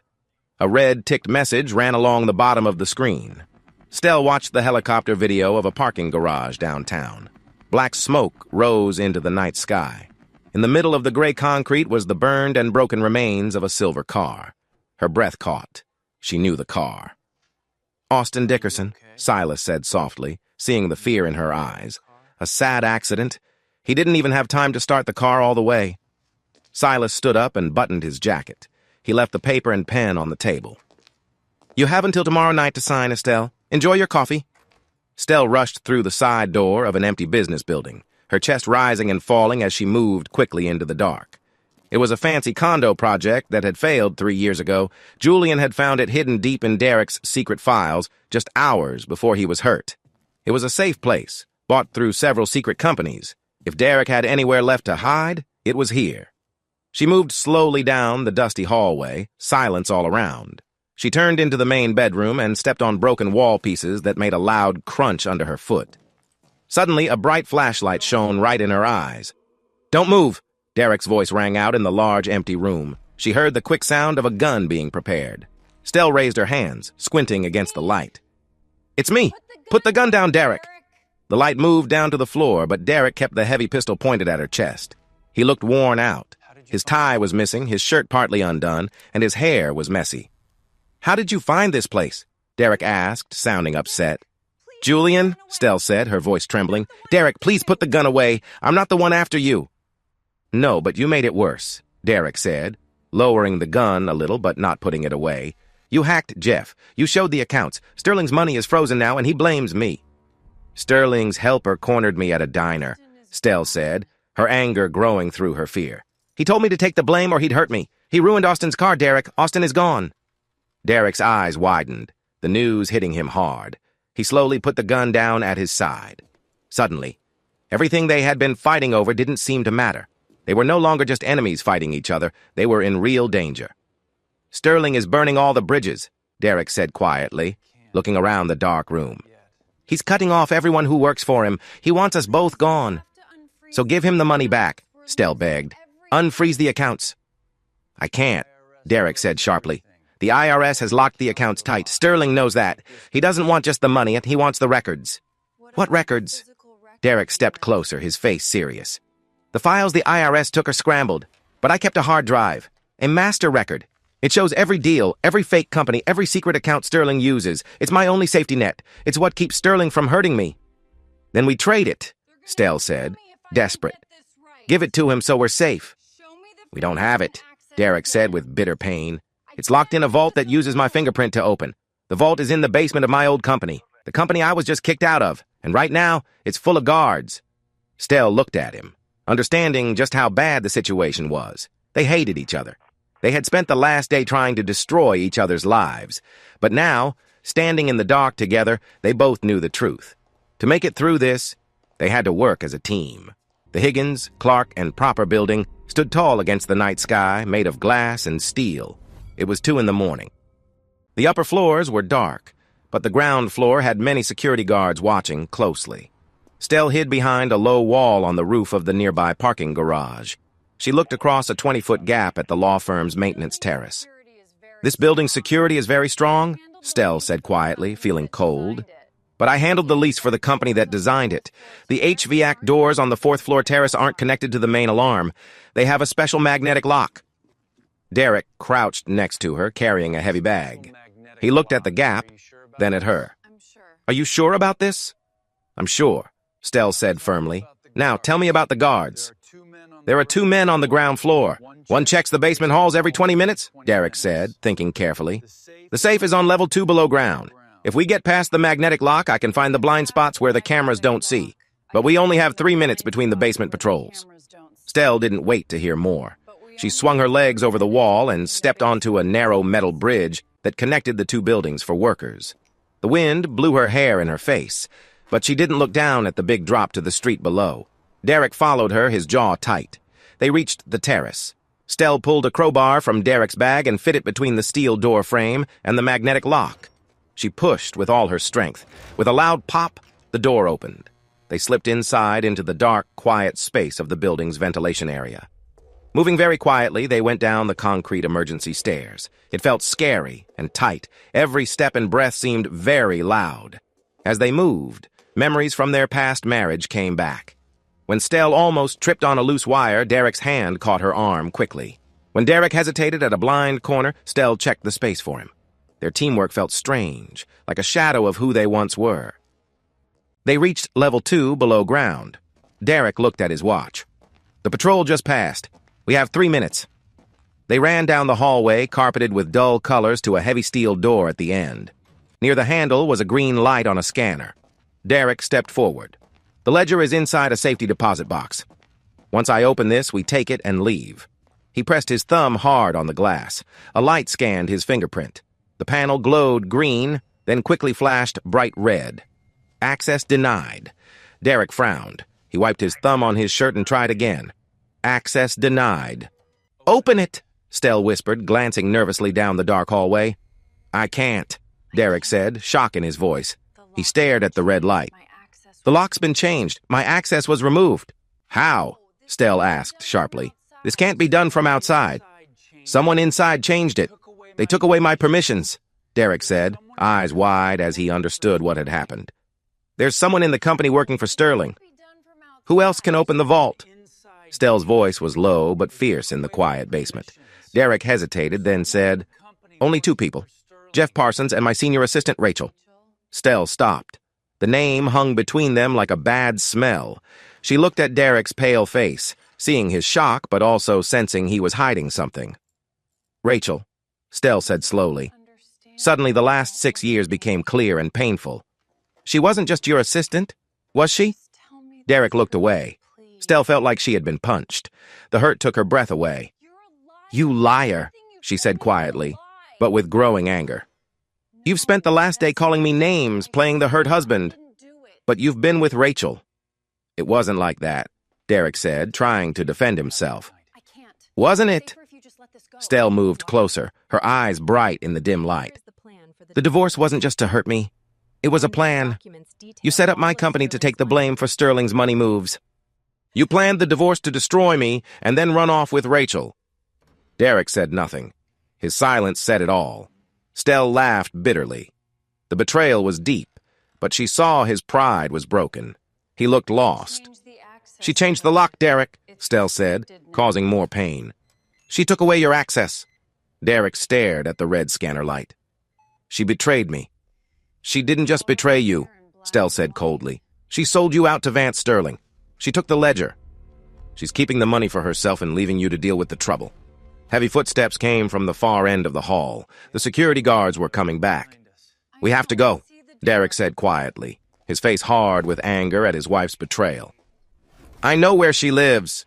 A red ticked message ran along the bottom of the screen. Stell watched the helicopter video of a parking garage downtown. Black smoke rose into the night sky. In the middle of the gray concrete was the burned and broken remains of a silver car. Her breath caught. She knew the car. "Austin Dickerson," Silas said softly, seeing the fear in her eyes. "A sad accident. He didn't even have time to start the car all the way." Silas stood up and buttoned his jacket. He left the paper and pen on the table. "You have until tomorrow night to sign, Estelle. Enjoy your coffee." Stell rushed through the side door of an empty business building, her chest rising and falling as she moved quickly into the dark. It was a fancy condo project that had failed 3 years ago. Julian had found it hidden deep in Derek's secret files just hours before he was hurt. It was a safe place, bought through several secret companies. If Derek had anywhere left to hide, it was here. She moved slowly down the dusty hallway, silence all around. She turned into the main bedroom and stepped on broken wall pieces that made a loud crunch under her foot. Suddenly, a bright flashlight shone right in her eyes. "Don't move!" Derek's voice rang out in the large, empty room. She heard the quick sound of a gun being prepared. Stell raised her hands, squinting against the light. "It's me! Put the gun down, Derek!" The light moved down to the floor, but Derek kept the heavy pistol pointed at her chest. He looked worn out. His tie was missing, his shirt partly undone, and his hair was messy. "How did you find this place?" Derek asked, sounding upset. "Julian," Stell said, her voice trembling. "Derek, please put the gun away. I'm not the one after you." "No, but you made it worse," Derek said, lowering the gun a little but not putting it away. "You hacked Jeff. You showed the accounts. Sterling's money is frozen now, and he blames me." "Sterling's helper cornered me at a diner," Stell said, her anger growing through her fear. "He told me to take the blame or he'd hurt me. He ruined Austin's car, Derek. Austin is gone." Derek's eyes widened, the news hitting him hard. He slowly put the gun down at his side. Suddenly, everything they had been fighting over didn't seem to matter. They were no longer just enemies fighting each other. They were in real danger. "Sterling is burning all the bridges," Derek said quietly, looking around the dark room. "He's cutting off everyone who works for him. He wants us both gone." "So give him the money back," Stell begged. "Unfreeze the accounts." "I can't," Derek said sharply. "The IRS has locked the accounts tight. Sterling knows that. He doesn't want just the money, he wants the records." "What records?" Derek stepped closer, his face serious. "The files the IRS took are scrambled, but I kept a hard drive. A master record. It shows every deal, every fake company, every secret account Sterling uses. It's my only safety net. It's what keeps Sterling from hurting me." "Then we trade it," Stell said, desperate. "Give it to him so we're safe." "We don't have it," Derek said with bitter pain. "It's locked in a vault that uses my fingerprint to open. The vault is in the basement of my old company, the company I was just kicked out of, and right now, it's full of guards." Stell looked at him, understanding just how bad the situation was. They hated each other. They had spent the last day trying to destroy each other's lives. But now, standing in the dark together, they both knew the truth. To make it through this, they had to work as a team. The Higgins, Clark, and Proper building stood tall against the night sky, made of glass and steel. It was 2 a.m. The upper floors were dark, but the ground floor had many security guards watching closely. Stell hid behind a low wall on the roof of the nearby parking garage. She looked across a 20-foot gap at the law firm's maintenance terrace. "This building's security is very strong," Stell said quietly, feeling cold. "But I handled the lease for the company that designed it. The HVAC doors on the 4th-floor terrace aren't connected to the main alarm. They have a special magnetic lock." Derek crouched next to her, carrying a heavy bag. He looked at the gap, then at her. "Are you sure about this?" "I'm sure," Stell said firmly. "Now, tell me about the guards." "There are 2 men on the ground floor. One checks the basement halls every 20 minutes, Derek said, thinking carefully. "The safe is on level 2 below ground. If we get past the magnetic lock, I can find the blind spots where the cameras don't see. But we only have 3 minutes between the basement patrols." Stell didn't wait to hear more. She swung her legs over the wall and stepped onto a narrow metal bridge that connected the 2 buildings for workers. The wind blew her hair in her face, but she didn't look down at the big drop to the street below. Derek followed her, his jaw tight. They reached the terrace. Stell pulled a crowbar from Derek's bag and fit it between the steel door frame and the magnetic lock. She pushed with all her strength. With a loud pop, the door opened. They slipped inside into the dark, quiet space of the building's ventilation area. Moving very quietly, they went down the concrete emergency stairs. It felt scary and tight. Every step and breath seemed very loud. As they moved, memories from their past marriage came back. When Stell almost tripped on a loose wire, Derek's hand caught her arm quickly. When Derek hesitated at a blind corner, Stell checked the space for him. Their teamwork felt strange, like a shadow of who they once were. They reached level 2 below ground. Derek looked at his watch. The patrol just passed. We have 3 minutes. They ran down the hallway, carpeted with dull colors, to a heavy steel door at the end. Near the handle was a green light on a scanner. Derek stepped forward. The ledger is inside a safety deposit box. Once I open this, we take it and leave. He pressed his thumb hard on the glass. A light scanned his fingerprint. The panel glowed green, then quickly flashed bright red. Access denied. Derek frowned. He wiped his thumb on his shirt and tried again. Access denied. Open it, Stell whispered, glancing nervously down the dark hallway. I can't, Derek said, shock in his voice. He stared at the red light. The lock's been changed. My access was removed. How? Stell asked sharply. This can't be done from outside. Someone inside changed it. They took away my permissions, Derek said, eyes wide as he understood what had happened. There's someone in the company working for Sterling. Who else can open the vault? Stell's voice was low but fierce in the quiet basement. Derek hesitated, then said, Only 2 people. Jeff Parsons and my senior assistant, Rachel. Stell stopped. The name hung between them like a bad smell. She looked at Derek's pale face, seeing his shock but also sensing he was hiding something. Rachel, Stell said slowly. Suddenly the last 6 years became clear and painful. She wasn't just your assistant, was she? Derek looked away. Stell felt like she had been punched. The hurt took her breath away. You liar, she said quietly, but with growing anger. You've spent the last day calling me names, playing the hurt husband. But you've been with Rachel. It wasn't like that, Derek said, trying to defend himself. Wasn't it? Stell moved closer, her eyes bright in the dim light. The divorce wasn't just to hurt me. It was a plan. You set up my company to take the blame for Sterling's money moves. You planned the divorce to destroy me and then run off with Rachel. Derek said nothing. His silence said it all. Stell laughed bitterly. The betrayal was deep, but she saw his pride was broken. He looked lost. She changed the lock, Derek, Stell said, causing more pain. She took away your access. Derek stared at the red scanner light. She betrayed me. She didn't just betray you, Stell said coldly. She sold you out to Vance Sterling. She took the ledger. She's keeping the money for herself and leaving you to deal with the trouble. Heavy footsteps came from the far end of the hall. The security guards were coming back. We have to go, Derek said quietly, his face hard with anger at his wife's betrayal. I know where she lives.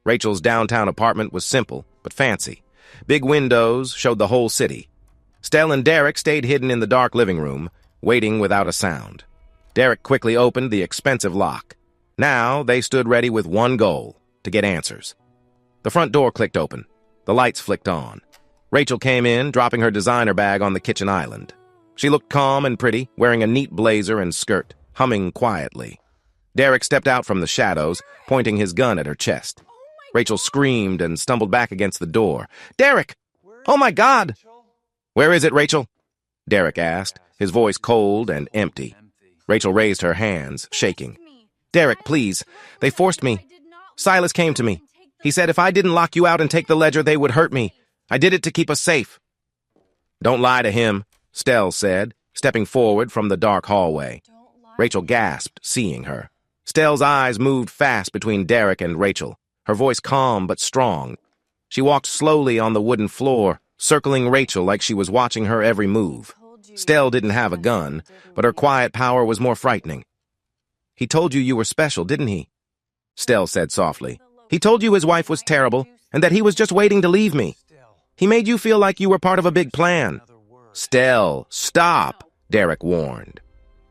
Rachel's downtown apartment was simple but fancy. Big windows showed the whole city. Stell and Derek stayed hidden in the dark living room, waiting without a sound. Derek quickly opened the expensive lock. Now they stood ready with one goal, to get answers. The front door clicked open. The lights flicked on. Rachel came in, dropping her designer bag on the kitchen island. She looked calm and pretty, wearing a neat blazer and skirt, humming quietly. Derek stepped out from the shadows, pointing his gun at her chest. Rachel screamed and stumbled back against the door. Derek! Oh my God! Where is it, Rachel? Derek asked, his voice cold and empty. Rachel raised her hands, shaking. Derek, please. They forced me. Silas came to me. He said if I didn't lock you out and take the ledger, they would hurt me. I did it to keep us safe. Don't lie to him, Stell said, stepping forward from the dark hallway. Rachel gasped, seeing her. Stell's eyes moved fast between Derek and Rachel, her voice calm but strong. She walked slowly on the wooden floor, circling Rachel like she was watching her every move. Stell didn't have a gun, but her quiet power was more frightening. He told you were special, didn't he? Stell said softly. He told you his wife was terrible, and that he was just waiting to leave me. He made you feel like you were part of a big plan. Stell, stop, Derek warned.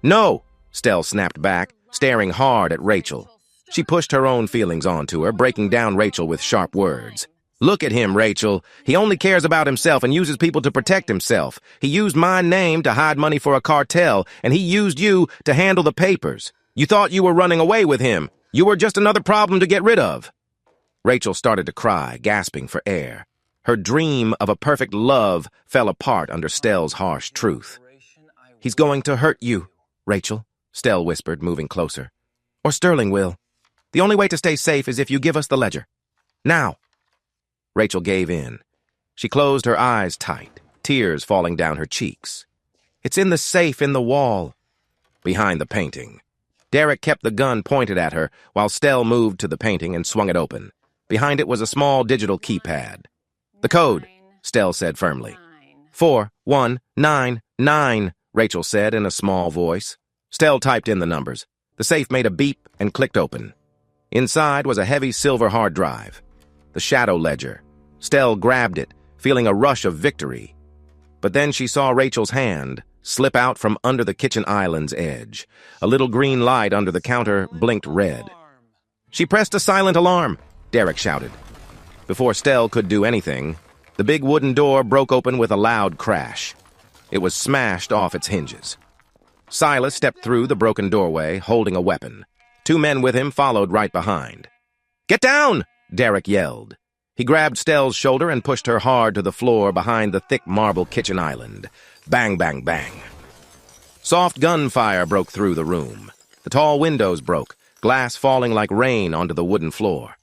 No, Stell snapped back, staring hard at Rachel. She pushed her own feelings onto her, breaking down Rachel with sharp words. Look at him, Rachel. He only cares about himself and uses people to protect himself. He used my name to hide money for a cartel, and he used you to handle the papers. You thought you were running away with him. You were just another problem to get rid of. Rachel started to cry, gasping for air. Her dream of a perfect love fell apart under Stell's harsh truth. "He's going to hurt you, Rachel," Stell whispered, moving closer. "Or Sterling will. The only way to stay safe is if you give us the ledger. Now." Rachel gave in. She closed her eyes tight, tears falling down her cheeks. "It's in the safe in the wall." Behind the painting. Derek kept the gun pointed at her while Stell moved to the painting and swung it open. Behind it was a small digital keypad. "The code," Stell said firmly. 4199, Rachel said in a small voice. Stell typed in the numbers. The safe made a beep and clicked open. Inside was a heavy silver hard drive. The shadow ledger. Stell grabbed it, feeling a rush of victory. But then she saw Rachel's hand slip out from under the kitchen island's edge. A little green light under the counter blinked red. "She pressed a silent alarm," Derek shouted. Before Stell could do anything, the big wooden door broke open with a loud crash. It was smashed off its hinges. Silas stepped through the broken doorway, holding a weapon. Two men with him followed right behind. "Get down!" Derek yelled. He grabbed Stell's shoulder and pushed her hard to the floor behind the thick marble kitchen island. Bang, bang, bang. Soft gunfire broke through the room. The tall windows broke, glass falling like rain onto the wooden floor.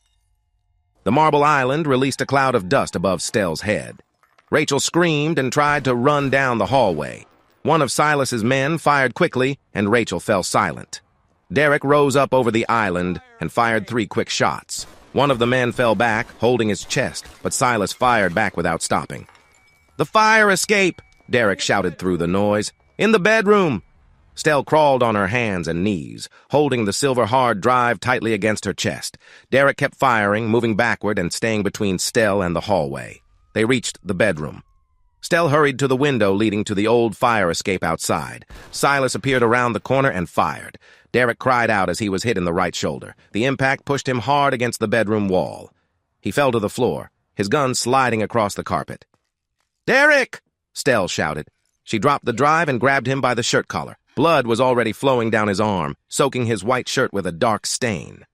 The marble island released a cloud of dust above Stell's head. Rachel screamed and tried to run down the hallway. One of Silas's men fired quickly, and Rachel fell silent. Derek rose up over the island and fired 3 quick shots. One of the men fell back, holding his chest, but Silas fired back without stopping. "The fire escape!" Derek shouted through the noise. "In the bedroom!" Stell crawled on her hands and knees, holding the silver hard drive tightly against her chest. Derek kept firing, moving backward and staying between Stell and the hallway. They reached the bedroom. Stell hurried to the window leading to the old fire escape outside. Silas appeared around the corner and fired. Derek cried out as he was hit in the right shoulder. The impact pushed him hard against the bedroom wall. He fell to the floor, his gun sliding across the carpet. "Derek!" Stell shouted. She dropped the drive and grabbed him by the shirt collar. Blood was already flowing down his arm, soaking his white shirt with a dark stain.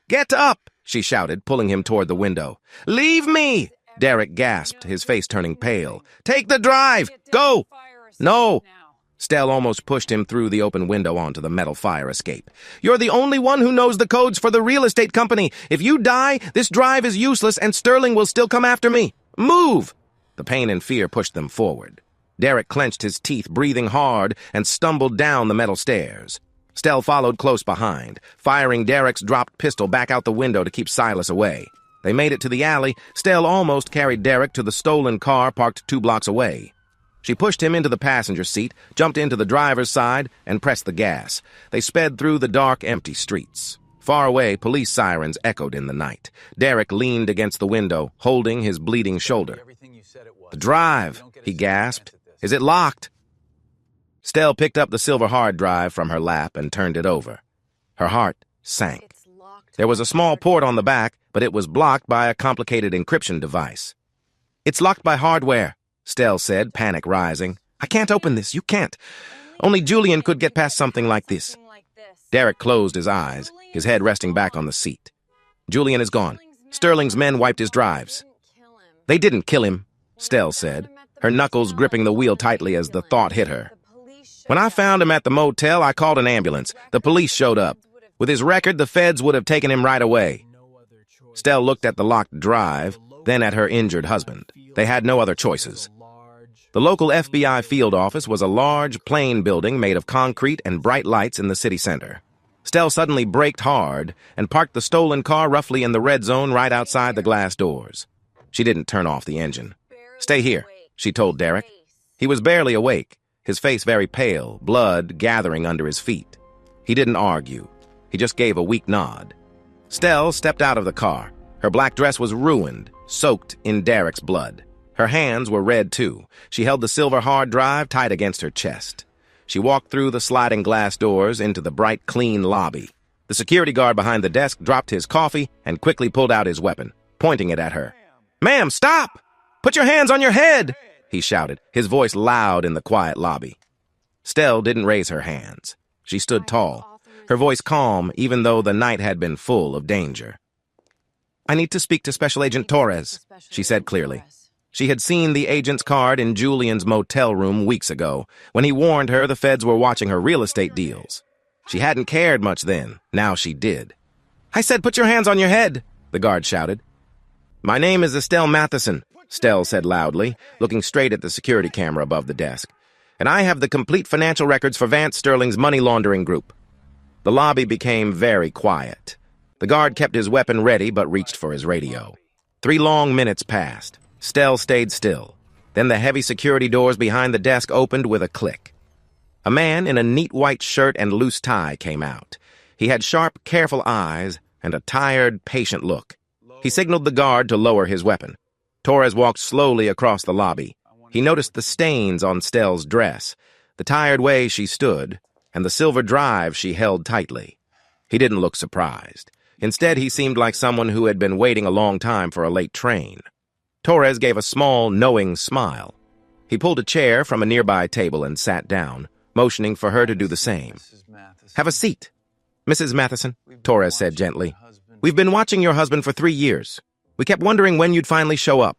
"Get up!" she shouted, pulling him toward the window. "Leave me!" Derek gasped, his face turning pale. "Take the drive! Go!" "No!" Stell almost pushed him through the open window onto the metal fire escape. "You're the only one who knows the codes for the real estate company. If you die, this drive is useless and Sterling will still come after me. Move!" The pain and fear pushed them forward. Derek clenched his teeth, breathing hard, and stumbled down the metal stairs. Stell followed close behind, firing Derek's dropped pistol back out the window to keep Silas away. They made it to the alley. Stell almost carried Derek to the stolen car parked 2 blocks away. She pushed him into the passenger seat, jumped into the driver's side, and pressed the gas. They sped through the dark, empty streets. Far away, police sirens echoed in the night. Derek leaned against the window, holding his bleeding shoulder. "The drive," he gasped. "Is it locked?" Stell picked up the silver hard drive from her lap and turned it over. Her heart sank. There was a small port on the back, but it was blocked by a complicated encryption device. "It's locked by hardware," Stell said, panic rising. "I can't open this. You can't. Only Julian could get past something like this." Derek closed his eyes, his head resting back on the seat. "Julian is gone. Sterling's men wiped his drives." "They didn't kill him," Stell said, her knuckles gripping the wheel tightly as the thought hit her. "When I found him at the motel, I called an ambulance. The police showed up. With his record, the feds would have taken him right away." Stell looked at the locked drive, then at her injured husband. They had no other choices. The local FBI field office was a large, plain building made of concrete and bright lights in the city center. Stell suddenly braked hard and parked the stolen car roughly in the red zone right outside the glass doors. She didn't turn off the engine. "Stay here," she told Derek. He was barely awake, his face very pale, blood gathering under his feet. He didn't argue. He just gave a weak nod. Stell stepped out of the car. Her black dress was ruined, soaked in Derek's blood. Her hands were red, too. She held the silver hard drive tight against her chest. She walked through the sliding glass doors into the bright, clean lobby. The security guard behind the desk dropped his coffee and quickly pulled out his weapon, pointing it at her. "Ma'am, stop! Put your hands on your head!" he shouted, his voice loud in the quiet lobby. Stell didn't raise her hands. She stood tall, her voice calm even though the night had been full of danger. I need to speak to Special Agent Torres, she said clearly. She had seen the agent's card in Julian's motel room weeks ago, when he warned her the feds were watching her real estate deals. She hadn't cared much then. Now she did. I said, put your hands on your head, the guard shouted. My name is Estelle Matheson, Stell said loudly, looking straight at the security camera above the desk. And I have the complete financial records for Vance Sterling's money laundering group. The lobby became very quiet. The guard kept his weapon ready but reached for his radio. 3 long minutes passed. Stell stayed still. Then the heavy security doors behind the desk opened with a click. A man in a neat white shirt and loose tie came out. He had sharp, careful eyes and a tired, patient look. He signaled the guard to lower his weapon. Torres walked slowly across the lobby. He noticed the stains on Stell's dress, the tired way she stood, and the silver drive she held tightly. He didn't look surprised. Instead, he seemed like someone who had been waiting a long time for a late train. Torres gave a small, knowing smile. He pulled a chair from a nearby table and sat down, motioning for her to do the same. Have a seat. Mrs. Matheson, Torres said gently. We've been watching your husband for 3 years. We kept wondering when you'd finally show up.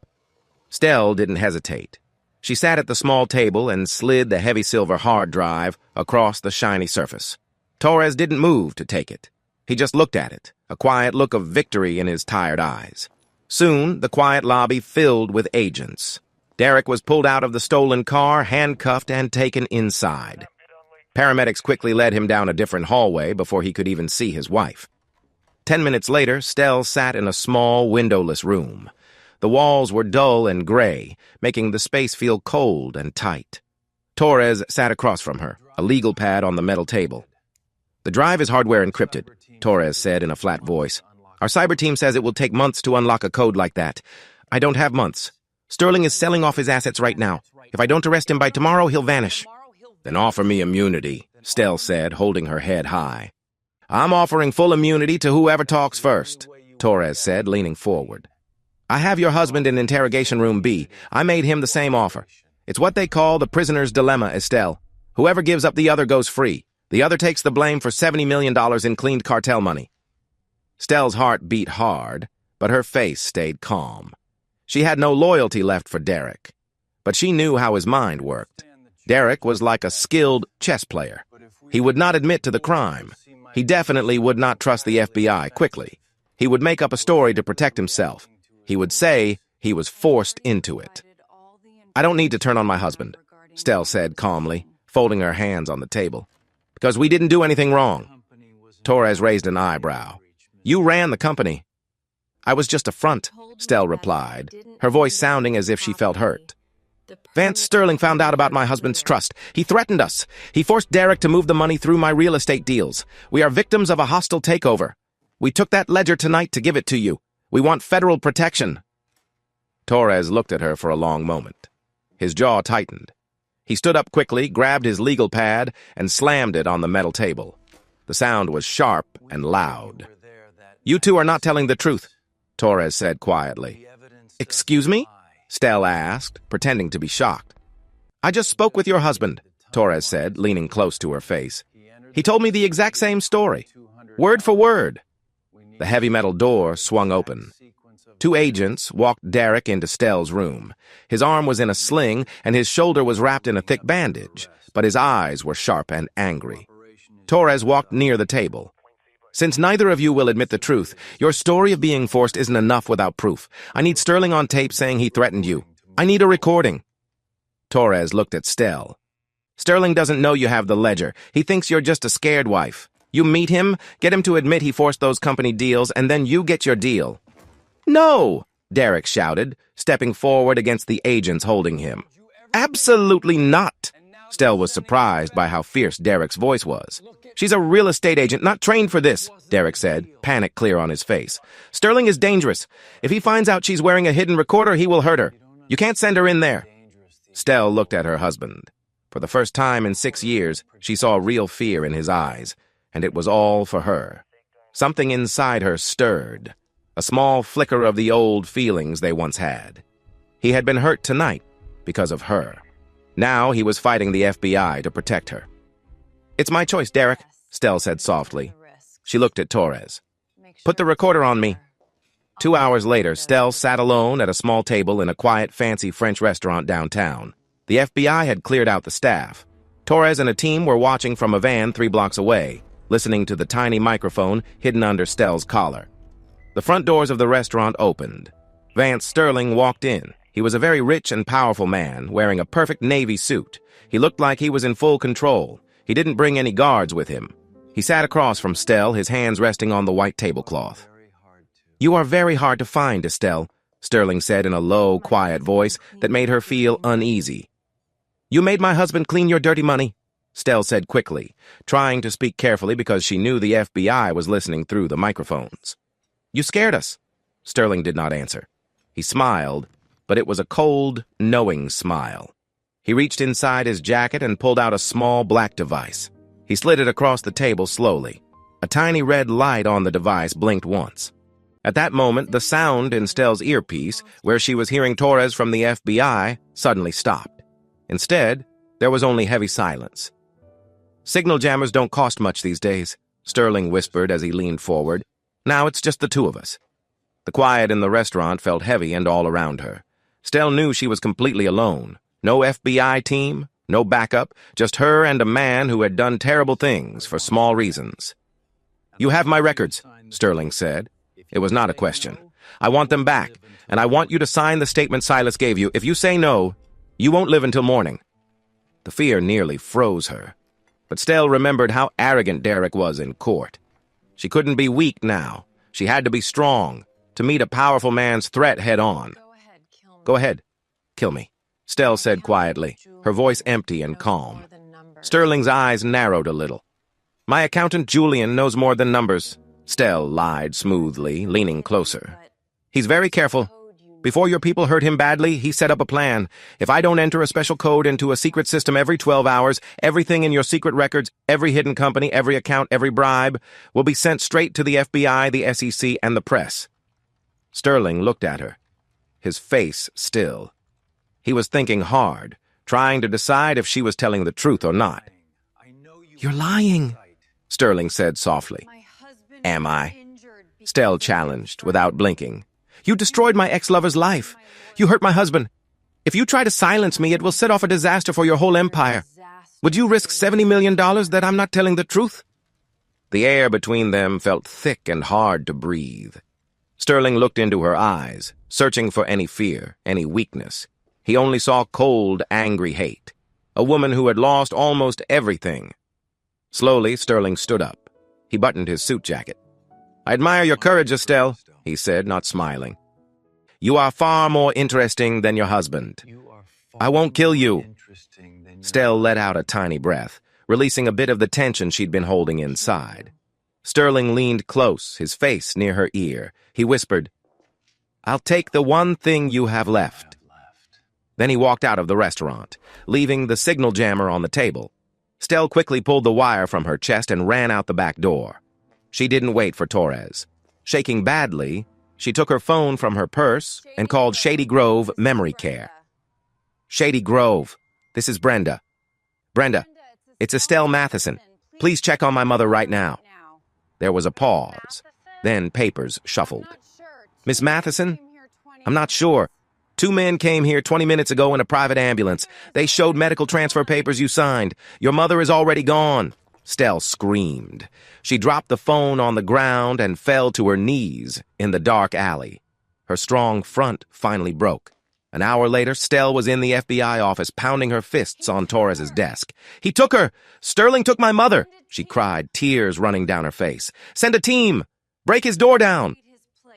Stell didn't hesitate. She sat at the small table and slid the heavy silver hard drive across the shiny surface. Torres didn't move to take it. He just looked at it, a quiet look of victory in his tired eyes. Soon, the quiet lobby filled with agents. Derek was pulled out of the stolen car, handcuffed, and taken inside. Paramedics quickly led him down a different hallway before he could even see his wife. 10 minutes later, Stell sat in a small, windowless room. The walls were dull and gray, making the space feel cold and tight. Torres sat across from her, a legal pad on the metal table. The drive is hardware-encrypted, Torres said in a flat voice. Our cyber team says it will take months to unlock a code like that. I don't have months. Sterling is selling off his assets right now. If I don't arrest him by tomorrow, he'll vanish. Then offer me immunity, Stell said, holding her head high. I'm offering full immunity to whoever talks first, Torres said, leaning forward. I have your husband in interrogation room B. I made him the same offer. It's what they call the prisoner's dilemma, Estelle. Whoever gives up the other goes free. The other takes the blame for $70 million in cleaned cartel money. Stell's heart beat hard, but her face stayed calm. She had no loyalty left for Derek, but she knew how his mind worked. Derek was like a skilled chess player. He would not admit to the crime. He definitely would not trust the FBI quickly. He would make up a story to protect himself. He would say he was forced into it. I don't need to turn on my husband, Stell said calmly, folding her hands on the table. Because we didn't do anything wrong. Torres raised an eyebrow. You ran the company. I was just a front, Stell replied, her voice sounding as if she felt hurt. Vance Sterling found out about my husband's trust. He threatened us. He forced Derek to move the money through my real estate deals. We are victims of a hostile takeover. We took that ledger tonight to give it to you. We want federal protection. Torres looked at her for a long moment. His jaw tightened. He stood up quickly, grabbed his legal pad, and slammed it on the metal table. The sound was sharp and loud. You two are not telling the truth, Torres said quietly. Excuse me? Stell asked, pretending to be shocked. I just spoke with your husband, Torres said, leaning close to her face. He told me the exact same story, word for word. The heavy metal door swung open. 2 agents walked Derek into Stell's room. His arm was in a sling, and his shoulder was wrapped in a thick bandage, but his eyes were sharp and angry. Torres walked near the table. Since neither of you will admit the truth, your story of being forced isn't enough without proof. I need Sterling on tape saying he threatened you. I need a recording. Torres looked at Stell. Sterling doesn't know you have the ledger. He thinks you're just a scared wife. You meet him, get him to admit he forced those company deals, and then you get your deal. No, Derek shouted, stepping forward against the agents holding him. Absolutely not. Stell was surprised by how fierce Derek's voice was. She's a real estate agent, not trained for this, Derek said, panic clear on his face. Sterling is dangerous. If he finds out she's wearing a hidden recorder, he will hurt her. You can't send her in there. Stell looked at her husband. For the first time in 6 years, she saw real fear in his eyes, and it was all for her. Something inside her stirred, a small flicker of the old feelings they once had. He had been hurt tonight because of her. Now he was fighting the FBI to protect her. It's my choice, Derek, Stell said softly. She looked at Torres. Put the recorder on me. 2 hours later, Stell sat alone at a small table in a quiet, fancy French restaurant downtown. The FBI had cleared out the staff. Torres and a team were watching from a van 3 blocks away, listening to the tiny microphone hidden under Stell's collar. The front doors of the restaurant opened. Vance Sterling walked in. He was a very rich and powerful man, wearing a perfect navy suit. He looked like he was in full control. He didn't bring any guards with him. He sat across from Stell, his hands resting on the white tablecloth. "You are very hard to find, Estelle," Sterling said in a low, quiet voice that made her feel uneasy. "You made my husband clean your dirty money," Stell said quickly, trying to speak carefully because she knew the FBI was listening through the microphones. "You scared us." Sterling did not answer. He smiled, but it was a cold, knowing smile. He reached inside his jacket and pulled out a small black device. He slid it across the table slowly. A tiny red light on the device blinked once. At that moment, the sound in Stell's earpiece, where she was hearing Torres from the FBI, suddenly stopped. Instead, there was only heavy silence. "Signal jammers don't cost much these days," Sterling whispered as he leaned forward. "Now it's just the 2 of us." The quiet in the restaurant felt heavy and all around her. Stell knew she was completely alone. No FBI team, no backup, just her and a man who had done terrible things for small reasons. "You have my records," Sterling said. It was not a question. "I want them back, and I want you to sign the statement Silas gave you. If you say no, you won't live until morning." The fear nearly froze her. But Stell remembered how arrogant Derek was in court. She couldn't be weak now. She had to be strong, to meet a powerful man's threat head-on. "Go ahead, kill me," Stell said quietly, her voice empty and calm. Sterling's eyes narrowed a little. "My accountant Julian knows more than numbers," Stell lied smoothly, leaning closer. "He's very careful. Before your people hurt him badly, he set up a plan. If I don't enter a special code into a secret system every 12 hours, everything in your secret records, every hidden company, every account, every bribe, will be sent straight to the FBI, the SEC, and the press." Sterling looked at her, his face still. He was thinking hard, trying to decide if she was telling the truth or not. "You're lying," Sterling said softly. "Am I?" Stell challenged, without blinking. "You destroyed my ex-lover's life. You hurt my husband. If you try to silence me, it will set off a disaster for your whole empire. Would you risk $70 million that I'm not telling the truth?" The air between them felt thick and hard to breathe. Sterling looked into her eyes, searching for any fear, any weakness. He only saw cold, angry hate. A woman who had lost almost everything. Slowly, Sterling stood up. He buttoned his suit jacket. "I admire your courage, Estelle," he said, not smiling. "You are far more interesting than your husband. I won't kill you." Stell let out a tiny breath, releasing a bit of the tension she'd been holding inside. Sterling leaned close, his face near her ear. He whispered, "I'll take the one thing you have left." Then he walked out of the restaurant, leaving the signal jammer on the table. Stell quickly pulled the wire from her chest and ran out the back door. She didn't wait for Torres. Shaking badly, she took her phone from her purse and called Shady Grove Memory Care. "Shady Grove, this is Brenda. Brenda, it's Estelle Matheson. Please check on my mother right now." There was a pause. Then papers shuffled. "Miss Matheson? I'm not sure. 2 men came here 20 minutes ago in a private ambulance. They showed medical transfer papers you signed. Your mother is already gone." Stell screamed. She dropped the phone on the ground and fell to her knees in the dark alley. Her strong front finally broke. An hour later, Stell was in the FBI office, pounding her fists on Torres's desk. "He took her! Sterling took my mother!" she cried, tears running down her face. "Send a team! Break his door down!"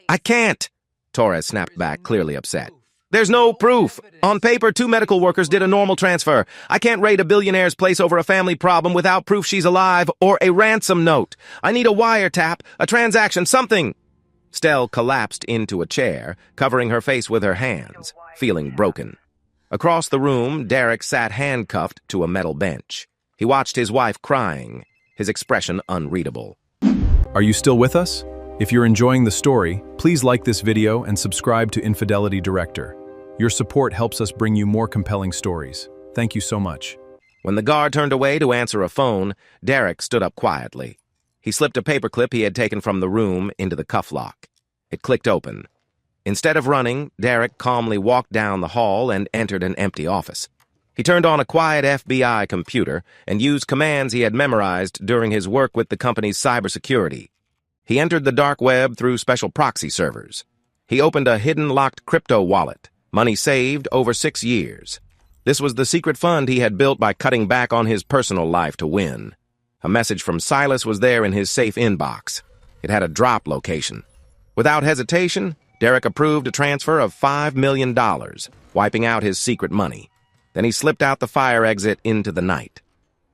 "I can't!" Torres snapped back, clearly upset. "There's no proof. On paper, 2 medical workers did a normal transfer. I can't raid a billionaire's place over a family problem without proof she's alive or a ransom note. I need a wiretap, a transaction, something." Stell collapsed into a chair, covering her face with her hands, feeling broken. Across the room, Derek sat handcuffed to a metal bench. He watched his wife crying, his expression unreadable. Are you still with us? If you're enjoying the story, please like this video and subscribe to Infidelity Director. Your support helps us bring you more compelling stories. Thank you so much. When the guard turned away to answer a phone, Derek stood up quietly. He slipped a paperclip he had taken from the room into the cuff lock. It clicked open. Instead of running, Derek calmly walked down the hall and entered an empty office. He turned on a quiet FBI computer and used commands he had memorized during his work with the company's cybersecurity. He entered the dark web through special proxy servers. He opened a hidden locked crypto wallet, money saved over 6 years. This was the secret fund he had built by cutting back on his personal life to win. A message from Silas was there in his safe inbox. It had a drop location. Without hesitation, Derek approved a transfer of $5 million, wiping out his secret money. Then he slipped out the fire exit into the night.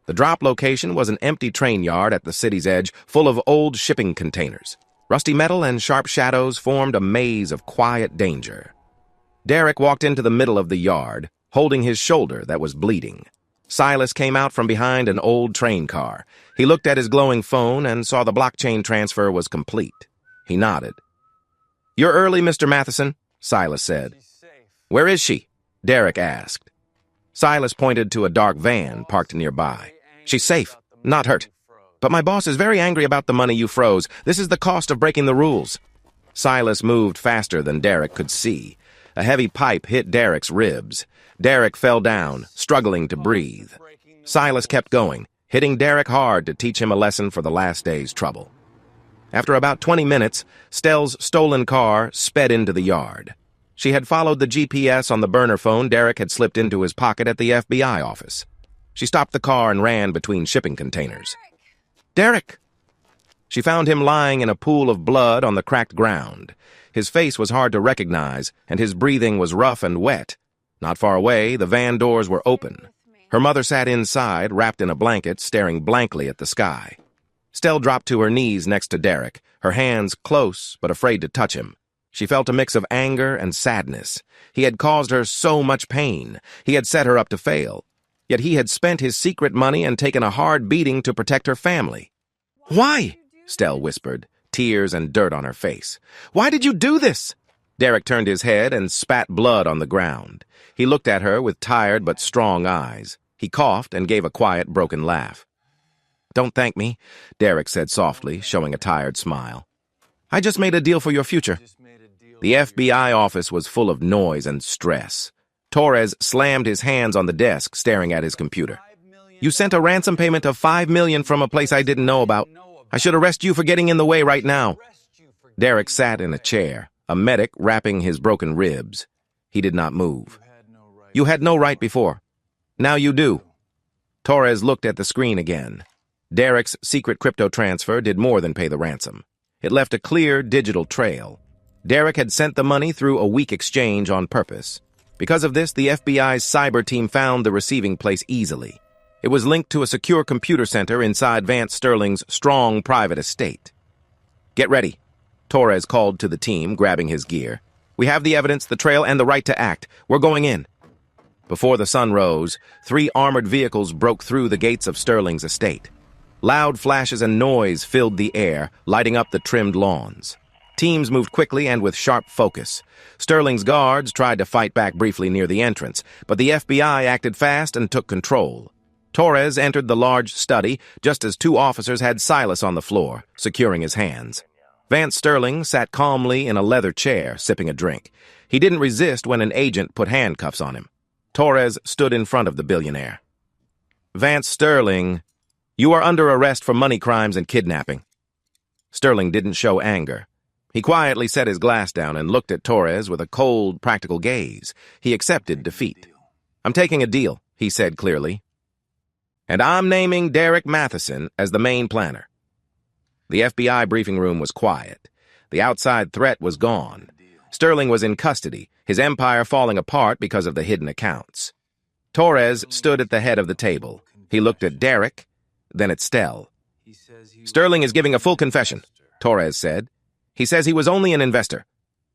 The drop location was an empty train yard at the city's edge, full of old shipping containers. Rusty metal and sharp shadows formed a maze of quiet danger. Derek walked into the middle of the yard, holding his shoulder that was bleeding. Silas came out from behind an old train car. He looked at his glowing phone and saw the blockchain transfer was complete. He nodded. "You're early, Mr. Matheson," Silas said. "Where is she?" Derek asked. Silas pointed to a dark van parked nearby. "She's safe, not hurt. But my boss is very angry about the money you froze. This is the cost of breaking the rules." Silas moved faster than Derek could see. A heavy pipe hit Derek's ribs. Derek fell down, struggling to breathe. Silas kept going, hitting Derek hard to teach him a lesson for the last day's trouble. After about 20 minutes, Stell's stolen car sped into the yard. She had followed the GPS on the burner phone Derek had slipped into his pocket at the FBI office. She stopped the car and ran between shipping containers. "Derek!" She found him lying in a pool of blood on the cracked ground. His face was hard to recognize, and his breathing was rough and wet. Not far away, the van doors were open. Her mother sat inside, wrapped in a blanket, staring blankly at the sky. Stell dropped to her knees next to Derek, her hands close but afraid to touch him. She felt a mix of anger and sadness. He had caused her so much pain. He had set her up to fail. Yet he had spent his secret money and taken a hard beating to protect her family. "Why?" Stell whispered, tears and dirt on her face. "Why did you do this?" Derek turned his head and spat blood on the ground. He looked at her with tired but strong eyes. He coughed and gave a quiet, broken laugh. "Don't thank me," Derek said softly, showing a tired smile. "I just made a deal for your future." The FBI office was full of noise and stress. Torres slammed his hands on the desk, staring at his computer. "You sent a ransom payment of $5 million from a place I didn't know about. I should arrest you for getting in the way right now." Derek sat in a chair, a medic wrapping his broken ribs. He did not move. "You had no right before. Now you do." Torres looked at the screen again. Derek's secret crypto transfer did more than pay the ransom. It left a clear digital trail. Derek had sent the money through a weak exchange on purpose. Because of this, the FBI's cyber team found the receiving place easily. It was linked to a secure computer center inside Vance Sterling's strong private estate. "Get ready," Torres called to the team, grabbing his gear. "We have the evidence, the trail, and the right to act. We're going in." Before the sun rose, 3 armored vehicles broke through the gates of Sterling's estate. Loud flashes and noise filled the air, lighting up the trimmed lawns. Teams moved quickly and with sharp focus. Sterling's guards tried to fight back briefly near the entrance, but the FBI acted fast and took control. Torres entered the large study just as 2 officers had Silas on the floor, securing his hands. Vance Sterling sat calmly in a leather chair, sipping a drink. He didn't resist when an agent put handcuffs on him. Torres stood in front of the billionaire. "Vance Sterling, you are under arrest for money crimes and kidnapping." Sterling didn't show anger. He quietly set his glass down and looked at Torres with a cold, practical gaze. He accepted defeat. "I'm taking a deal," he said clearly. "And I'm naming Derek Matheson as the main planner." The FBI briefing room was quiet. The outside threat was gone. Sterling was in custody, his empire falling apart because of the hidden accounts. Torres stood at the head of the table. He looked at Derek, then at Stell. "Sterling is giving a full confession," Torres said. "He says he was only an investor.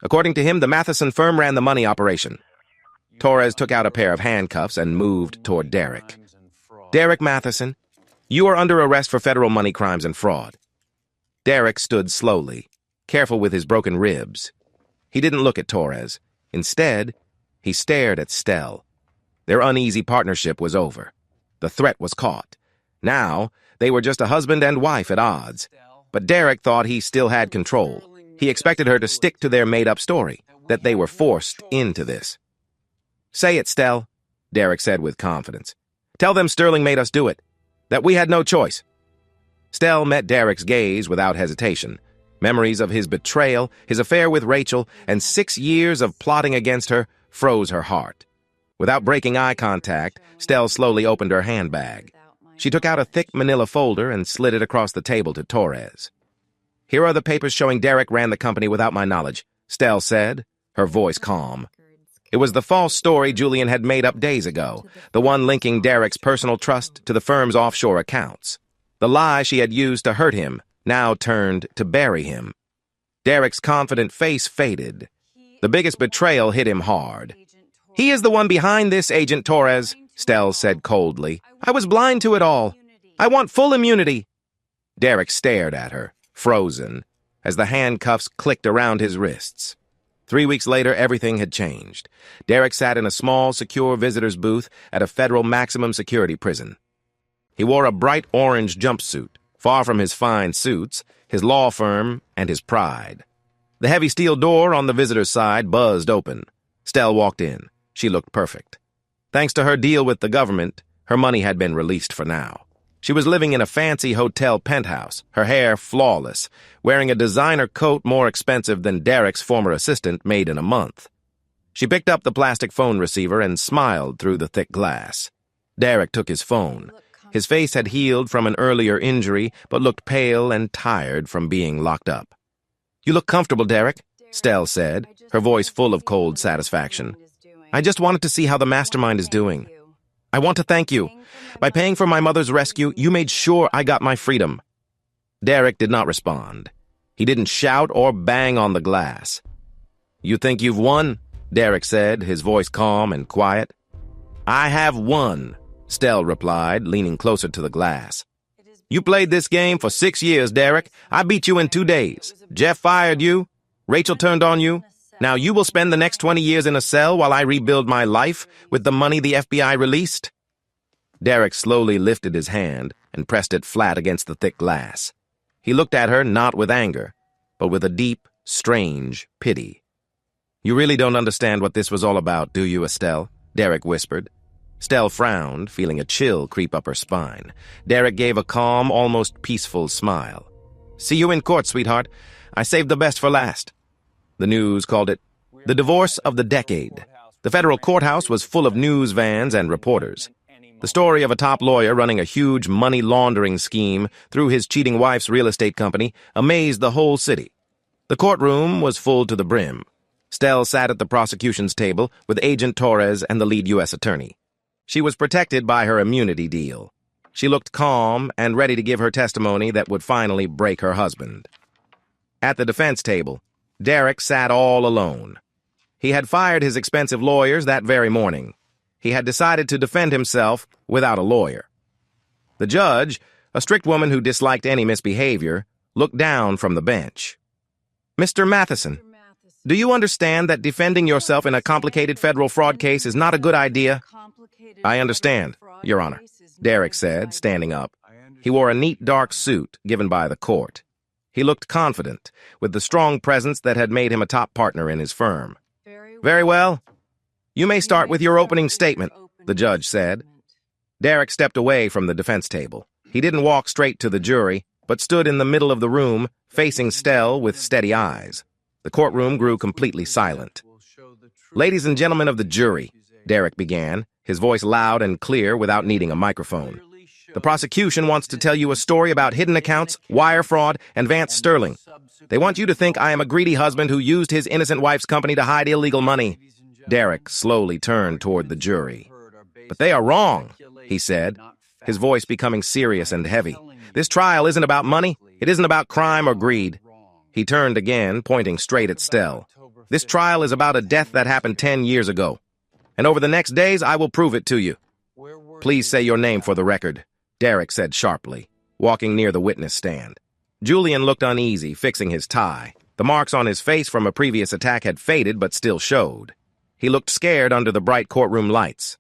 According to him, the Matheson firm ran the money operation." Torres took out a pair of handcuffs and moved toward Derek. "Derek Matheson, you are under arrest for federal money crimes and fraud." Derek stood slowly, careful with his broken ribs. He didn't look at Torres. Instead, he stared at Stell. Their uneasy partnership was over. The threat was caught. Now, they were just a husband and wife at odds. But Derek thought he still had control. He expected her to stick to their made-up story, that they were forced into this. "Say it, Stell," Derek said with confidence. "Tell them Sterling made us do it, that we had no choice." Stell met Derek's gaze without hesitation. Memories of his betrayal, his affair with Rachel, and 6 years of plotting against her froze her heart. Without breaking eye contact, Stell slowly opened her handbag. She took out a thick manila folder and slid it across the table to Torres. "Here are the papers showing Derek ran the company without my knowledge," Stell said, her voice calm. It was the false story Julian had made up days ago, the one linking Derek's personal trust to the firm's offshore accounts. The lie she had used to hurt him now turned to bury him. Derek's confident face faded. The biggest betrayal hit him hard. "He is the one behind this, Agent Torres," Stell said coldly. "I was blind to it all. I want full immunity." Derek stared at her, frozen, as the handcuffs clicked around his wrists. 3 weeks later, everything had changed. Derek sat in a small, secure visitor's booth at a federal maximum security prison. He wore a bright orange jumpsuit, far from his fine suits, his law firm, and his pride. The heavy steel door on the visitor's side buzzed open. Stell walked in. She looked perfect. Thanks to her deal with the government, her money had been released for now. She was living in a fancy hotel penthouse, her hair flawless, wearing a designer coat more expensive than Derek's former assistant made in a month. She picked up the plastic phone receiver and smiled through the thick glass. Derek took his phone. His face had healed from an earlier injury, but looked pale and tired from being locked up. "You look comfortable, Derek," Stell said, her voice full of cold satisfaction. "I just wanted to see how the mastermind is doing. I want to thank you. By paying for my mother's rescue, you made sure I got my freedom." Derek did not respond. He didn't shout or bang on the glass. "You think you've won?" Derek said, his voice calm and quiet. "I have won," Stell replied, leaning closer to the glass. "You played this game for 6 years, Derek. I beat you in 2 days. Jeff fired you. Rachel turned on you. Now you will spend the next 20 years in a cell while I rebuild my life with the money the FBI released." Derek slowly lifted his hand and pressed it flat against the thick glass. He looked at her not with anger, but with a deep, strange pity. "You really don't understand what this was all about, do you, Estelle?" Derek whispered. Stell frowned, feeling a chill creep up her spine. Derek gave a calm, almost peaceful smile. "See you in court, sweetheart. I saved the best for last." The news called it the divorce of the decade. The federal courthouse was full of news vans and reporters. The story of a top lawyer running a huge money laundering scheme through his cheating wife's real estate company amazed the whole city. The courtroom was full to the brim. Stell sat at the prosecution's table with Agent Torres and the lead U.S. attorney. She was protected by her immunity deal. She looked calm and ready to give her testimony that would finally break her husband. At the defense table, Derek sat all alone. He had fired his expensive lawyers that very morning. He had decided to defend himself without a lawyer. The judge, a strict woman who disliked any misbehavior, looked down from the bench. "Mr. Matheson, do you understand that defending yourself in a complicated federal fraud case is not a good idea?" "I understand, Your Honor," Derek said, standing up. He wore a neat dark suit given by the court. He looked confident, with the strong presence that had made him a top partner in his firm. "Very well. You may start with your opening statement," the judge said. Derek stepped away from the defense table. He didn't walk straight to the jury, but stood in the middle of the room, facing Stell with steady eyes. The courtroom grew completely silent. "Ladies and gentlemen of the jury," Derek began, his voice loud and clear without needing a microphone. "The prosecution wants to tell you a story about hidden accounts, wire fraud, and Vance Sterling. They want you to think I am a greedy husband who used his innocent wife's company to hide illegal money." Derek slowly turned toward the jury. "But they are wrong," he said, his voice becoming serious and heavy. "This trial isn't about money. It isn't about crime or greed." He turned again, pointing straight at Stell. "This trial is about a death that happened 10 years ago. And over the next days, I will prove it to you. Please say your name for the record," Derek said sharply, walking near the witness stand. Julian looked uneasy, fixing his tie. The marks on his face from a previous attack had faded but still showed. He looked scared under the bright courtroom lights.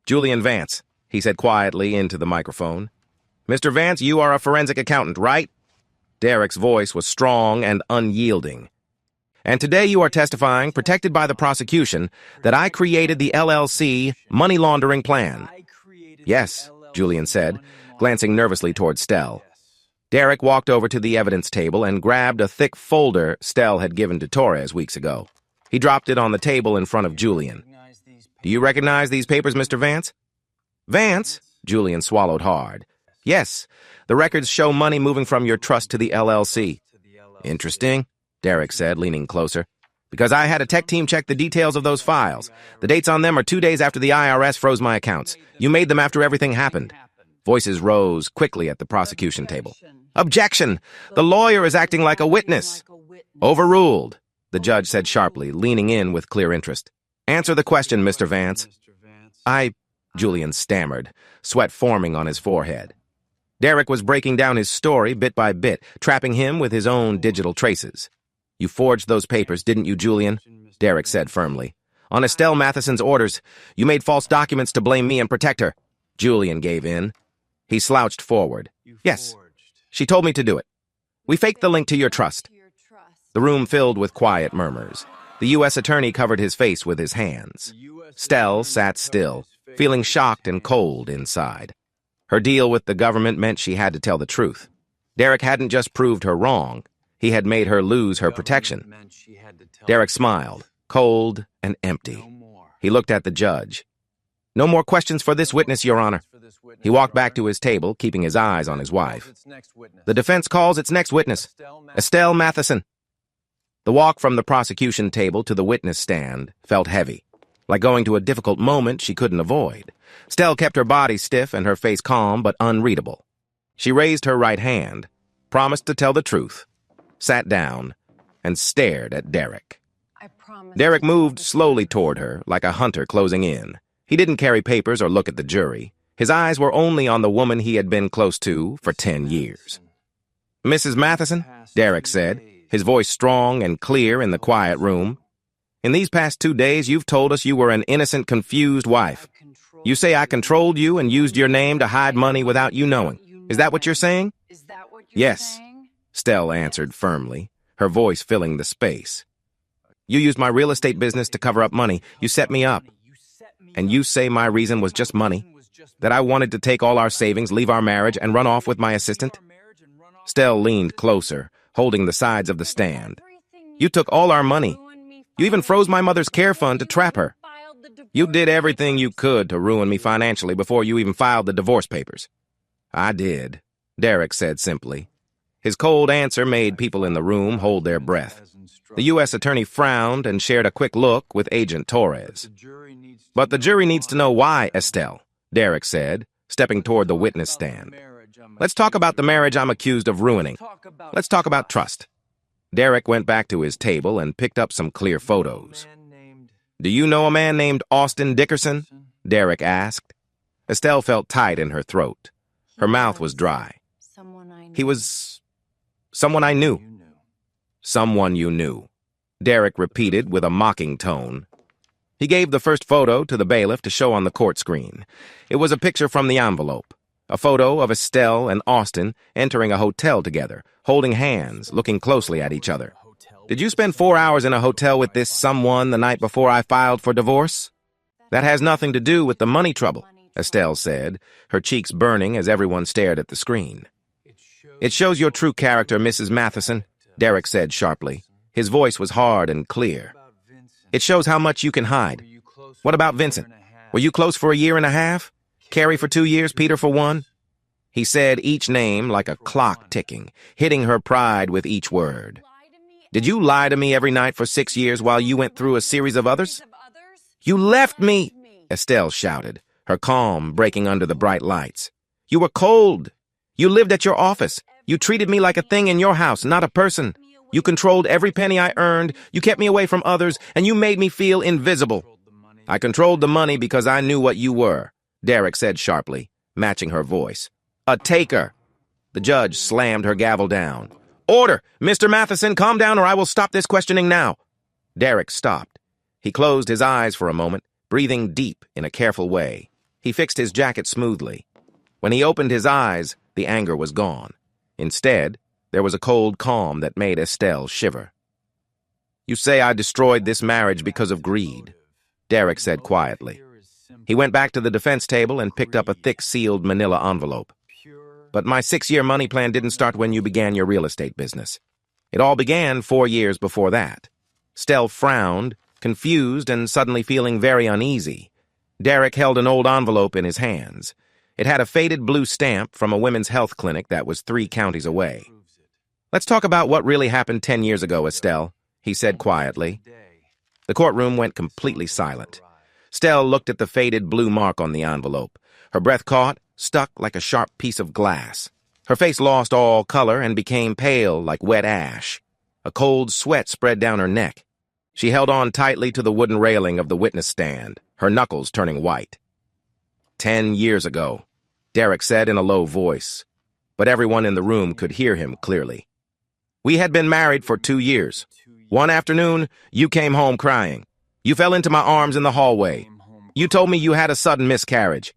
"Julian Vance," he said quietly into the microphone. "Mr. Vance, you are a forensic accountant, right?" Derek's voice was strong and unyielding. "And today you are testifying, protected by the prosecution, that I created the LLC money laundering plan." "Yes," Julian said, glancing nervously toward Stell. Derek walked over to the evidence table and grabbed a thick folder Stell had given to Torres weeks ago. He dropped it on the table in front of Julian. "Do you recognize these papers, Mr. Vance?" "Vance?" Julian swallowed hard. "Yes, the records show money moving from your trust to the LLC." "Interesting," Derek said, leaning closer. "Because I had a tech team check the details of those files. The dates on them are 2 days after the IRS froze my accounts. You made them after everything happened." Voices rose quickly at the prosecution table. "Objection! The lawyer is acting like a witness." "Overruled," the judge said sharply, leaning in with clear interest. "Answer the question, Mr. Vance." Julian stammered, sweat forming on his forehead. Derek was breaking down his story bit by bit, trapping him with his own digital traces. "You forged those papers, didn't you, Julian?" Derek said firmly. "On Estelle Matheson's orders, you made false documents to blame me and protect her." Julian gave in. He slouched forward. "Yes, she told me to do it. We faked the link to your trust." The room filled with quiet murmurs. The U.S. attorney covered his face with his hands. Stell sat still, feeling shocked and cold inside. Her deal with the government meant she had to tell the truth. Derek hadn't just proved her wrong, he had made her lose her protection. Derek smiled, cold and empty. He looked at the judge. "No more questions for this witness, Your Honor." He walked back to his table, keeping his eyes on his wife. "The defense calls its next witness, Estelle Matheson." The walk from the prosecution table to the witness stand felt heavy, like going to a difficult moment she couldn't avoid. Stell kept her body stiff and her face calm but unreadable. She raised her right hand, promised to tell the truth, sat down, and stared at Derek. Derek moved slowly toward her, like a hunter closing in. He didn't carry papers or look at the jury. His eyes were only on the woman he had been close to for 10 years. "Mrs. Matheson," Derek said, his voice strong and clear in the quiet room, "in these past 2 days you've told us you were an innocent, confused wife. You say I controlled you and used your name to hide money without you knowing. Is that what you're saying?" "Yes," Stell answered firmly, her voice filling the space. "You used my real estate business to cover up money. You set me up. And you say my reason was just money? That I wanted to take all our savings, leave our marriage, and run off with my assistant?" Stell leaned closer, holding the sides of the stand. "You took all our money. You even froze my mother's care fund to trap her. You did everything you could to ruin me financially before you even filed the divorce papers." "I did," Derek said simply. His cold answer made people in the room hold their breath. The U.S. attorney frowned and shared a quick look with Agent Torres. "But the jury needs to know why, Estelle," Derek said, stepping toward the witness stand. "Let's talk about the marriage I'm accused of ruining. Let's talk about trust." Derek went back to his table and picked up some clear photos. "Do you know a man named Austin Dickerson?" Derek asked. Estelle felt tight in her throat. Her mouth was dry. "He was someone I knew." "Someone you knew," Derek repeated with a mocking tone. He gave the first photo to the bailiff to show on the court screen. It was a picture from the envelope, a photo of Estelle and Austin entering a hotel together, holding hands, looking closely at each other. "Did you spend 4 hours in a hotel with this someone the night before I filed for divorce?" "That has nothing to do with the money trouble," Estelle said, her cheeks burning as everyone stared at the screen. "It shows your true character, Mrs. Matheson," Derek said sharply. His voice was hard and clear. "It shows how much you can hide. What about Vincent? Were you close for 1.5 years? Carrie for 2 years, Peter for 1? He said each name like a clock ticking, hitting her pride with each word. "Did you lie to me every night for 6 years while you went through a series of others?" "You left me!" Estelle shouted, her calm breaking under the bright lights. "You were cold. You lived at your office. You treated me like a thing in your house, not a person. You controlled every penny I earned, you kept me away from others, and you made me feel invisible." "I controlled the money because I knew what you were," Derek said sharply, matching her voice. "A taker." The judge slammed her gavel down. "Order! Mr. Matheson, calm down or I will stop this questioning now." Derek stopped. He closed his eyes for a moment, breathing deep in a careful way. He fixed his jacket smoothly. When he opened his eyes, the anger was gone. Instead, There was a cold calm that made Estelle shiver. "You say I destroyed this marriage because of greed," Derek said quietly. He went back to the defense table and picked up a thick sealed manila envelope. "But my 6-year money plan didn't start when you began your real estate business. It all began 4 years before that." Stell frowned, confused and suddenly feeling very uneasy. Derek held an old envelope in his hands. It had a faded blue stamp from a women's health clinic that was 3 counties away. "Let's talk about what really happened 10 years ago, Estelle," he said quietly. The courtroom went completely silent. Stell looked at the faded blue mark on the envelope. Her breath caught, stuck like a sharp piece of glass. Her face lost all color and became pale like wet ash. A cold sweat spread down her neck. She held on tightly to the wooden railing of the witness stand, her knuckles turning white. 10 years ago, Derek said in a low voice, but everyone in the room could hear him clearly. "We had been married for 2 years. One afternoon, you came home crying. You fell into my arms in the hallway. You told me you had a sudden miscarriage."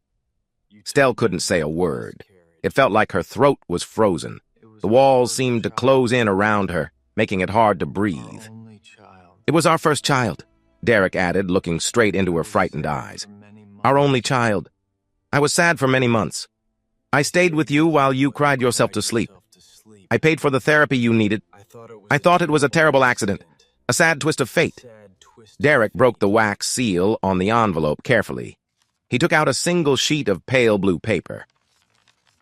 Stell couldn't say a word. It felt like her throat was frozen. The walls seemed to close in around her, making it hard to breathe. "It was our first child," Derek added, looking straight into her frightened eyes. "Our only child. I was sad for many months. I stayed with you while you cried yourself to sleep. I paid for the therapy you needed. I thought it was a terrible accident, a sad twist of fate." Derek broke the wax seal on the envelope carefully. He took out a single sheet of pale blue paper.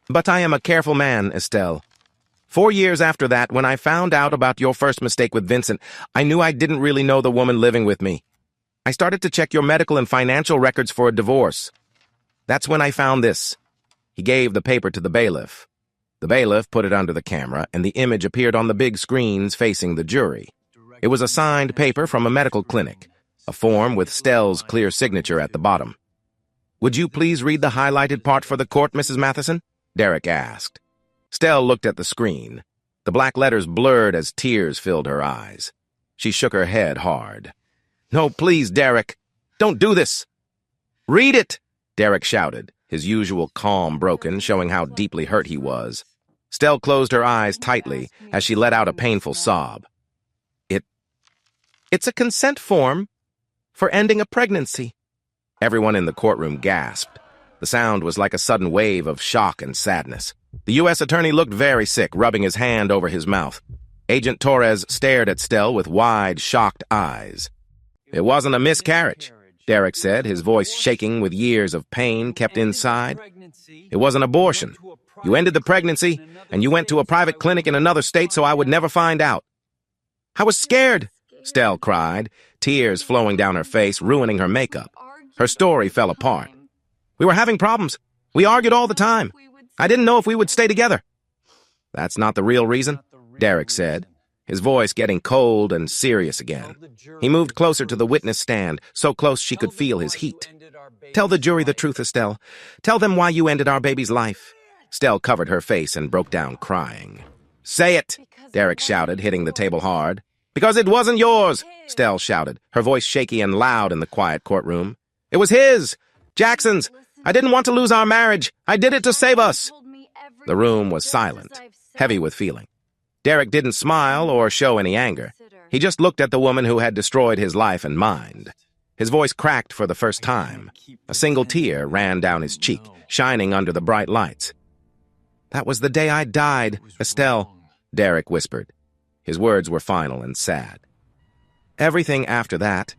"But I am a careful man, Estelle. 4 years after that, when I found out about your first mistake with Vincent, I knew I didn't really know the woman living with me. I started to check your medical and financial records for a divorce. That's when I found this." He gave the paper to the bailiff. The bailiff put it under the camera, and the image appeared on the big screens facing the jury. It was a signed paper from a medical clinic, a form with Stell's clear signature at the bottom. "Would you please read the highlighted part for the court, Mrs. Matheson?" Derek asked. Stell looked at the screen. The black letters blurred as tears filled her eyes. She shook her head hard. "No, please, Derek. Don't do this." "Read it!" Derek shouted, his usual calm broken, showing how deeply hurt he was. Stell closed her eyes tightly as she let out a painful sob. It's a consent form for ending a pregnancy." Everyone in the courtroom gasped. The sound was like a sudden wave of shock and sadness. The U.S. attorney looked very sick, rubbing his hand over his mouth. Agent Torres stared at Stell with wide, shocked eyes. "It wasn't a miscarriage," Derek said, his voice shaking with years of pain kept inside. "It was an abortion. You ended the pregnancy, and you went to a private clinic in another state so I would never find out." "I was scared," Stell cried, tears flowing down her face, ruining her makeup. Her story fell apart. "We were having problems. We argued all the time. I didn't know if we would stay together." "That's not the real reason," Derek said, his voice getting cold and serious again. He moved closer to the witness stand, so close she could feel his heat. "Tell the jury the truth, Estelle. Tell them why you ended our baby's life." Stell covered her face and broke down crying. "Say it," Derek shouted, hitting the table hard. "Because it wasn't yours," Stell shouted, her voice shaky and loud in the quiet courtroom. "It was his! Jackson's! I didn't want to lose our marriage! I did it to save us!" The room was silent, heavy with feeling. Derek didn't smile or show any anger. He just looked at the woman who had destroyed his life and mind. His voice cracked for the first time. A single tear ran down his cheek, shining under the bright lights. "That was the day I died, Estelle," Derek whispered. His words were final and sad. "Everything after that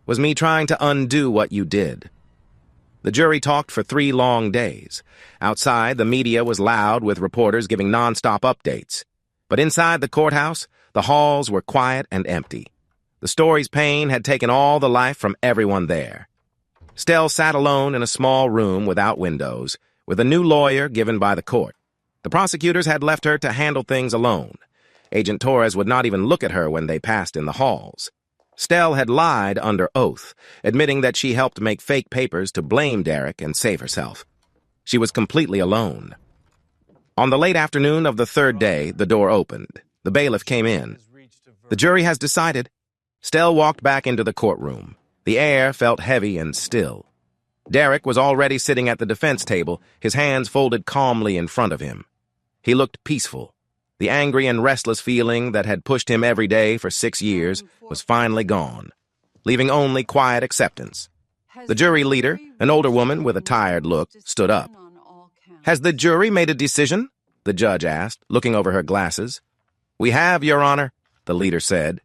was me trying to undo what you did." The jury talked for 3 long days. Outside, the media was loud with reporters giving nonstop updates. But inside the courthouse, the halls were quiet and empty. The story's pain had taken all the life from everyone there. Stell sat alone in a small room without windows, with a new lawyer given by the court. The prosecutors had left her to handle things alone. Agent Torres would not even look at her when they passed in the halls. Stell had lied under oath, admitting that she helped make fake papers to blame Derek and save herself. She was completely alone. On the late afternoon of the 3rd day, the door opened. The bailiff came in. "The jury has decided." Stell walked back into the courtroom. The air felt heavy and still. Derek was already sitting at the defense table, his hands folded calmly in front of him. He looked peaceful. The angry and restless feeling that had pushed him every day for 6 years was finally gone, leaving only quiet acceptance. The jury leader, an older woman with a tired look, stood up. "Has the jury made a decision?" the judge asked, looking over her glasses. "We have, Your Honor," the leader said.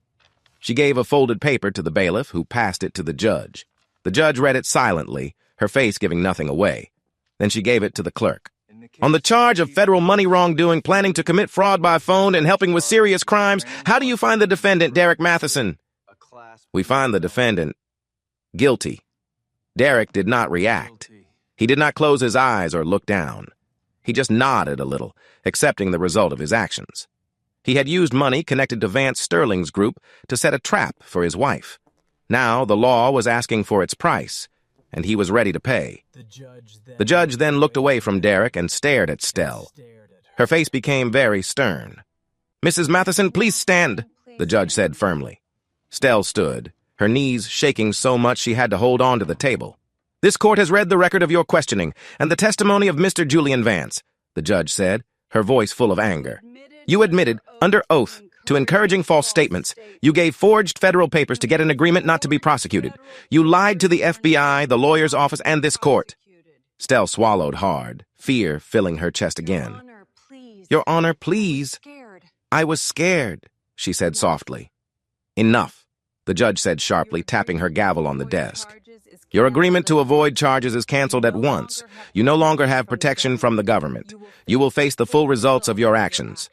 She gave a folded paper to the bailiff, who passed it to the judge. The judge read it silently, her face giving nothing away. Then she gave it to the clerk. "On the charge of federal money wrongdoing, planning to commit fraud by phone, and helping with serious crimes, how do you find the defendant, Derek Matheson?" "We find the defendant guilty." Derek did not react. He did not close his eyes or look down. He just nodded a little, accepting the result of his actions. He had used money connected to Vance Sterling's group to set a trap for his wife. Now the law was asking for its price, and he was ready to pay. The judge then looked away from Derek and stared at Stell. Her face became very stern. "Mrs. Matheson, please stand," the judge said firmly. Stell stood, her knees shaking so much she had to hold on to the table. "This court has read the record of your questioning and the testimony of Mr. Julian Vance," the judge said, her voice full of anger. "You admitted, under oath, to encouraging false statements. You gave forged federal papers to get an agreement not to be prosecuted. You lied to the FBI, the lawyer's office, and this court." Stell swallowed hard, fear filling her chest again. "Your Honor, please." "I was scared," she said softly. "Enough," the judge said sharply, tapping her gavel on the desk. "Your agreement to avoid charges is canceled at once. You no longer have protection from the government. You will face the full results of your actions."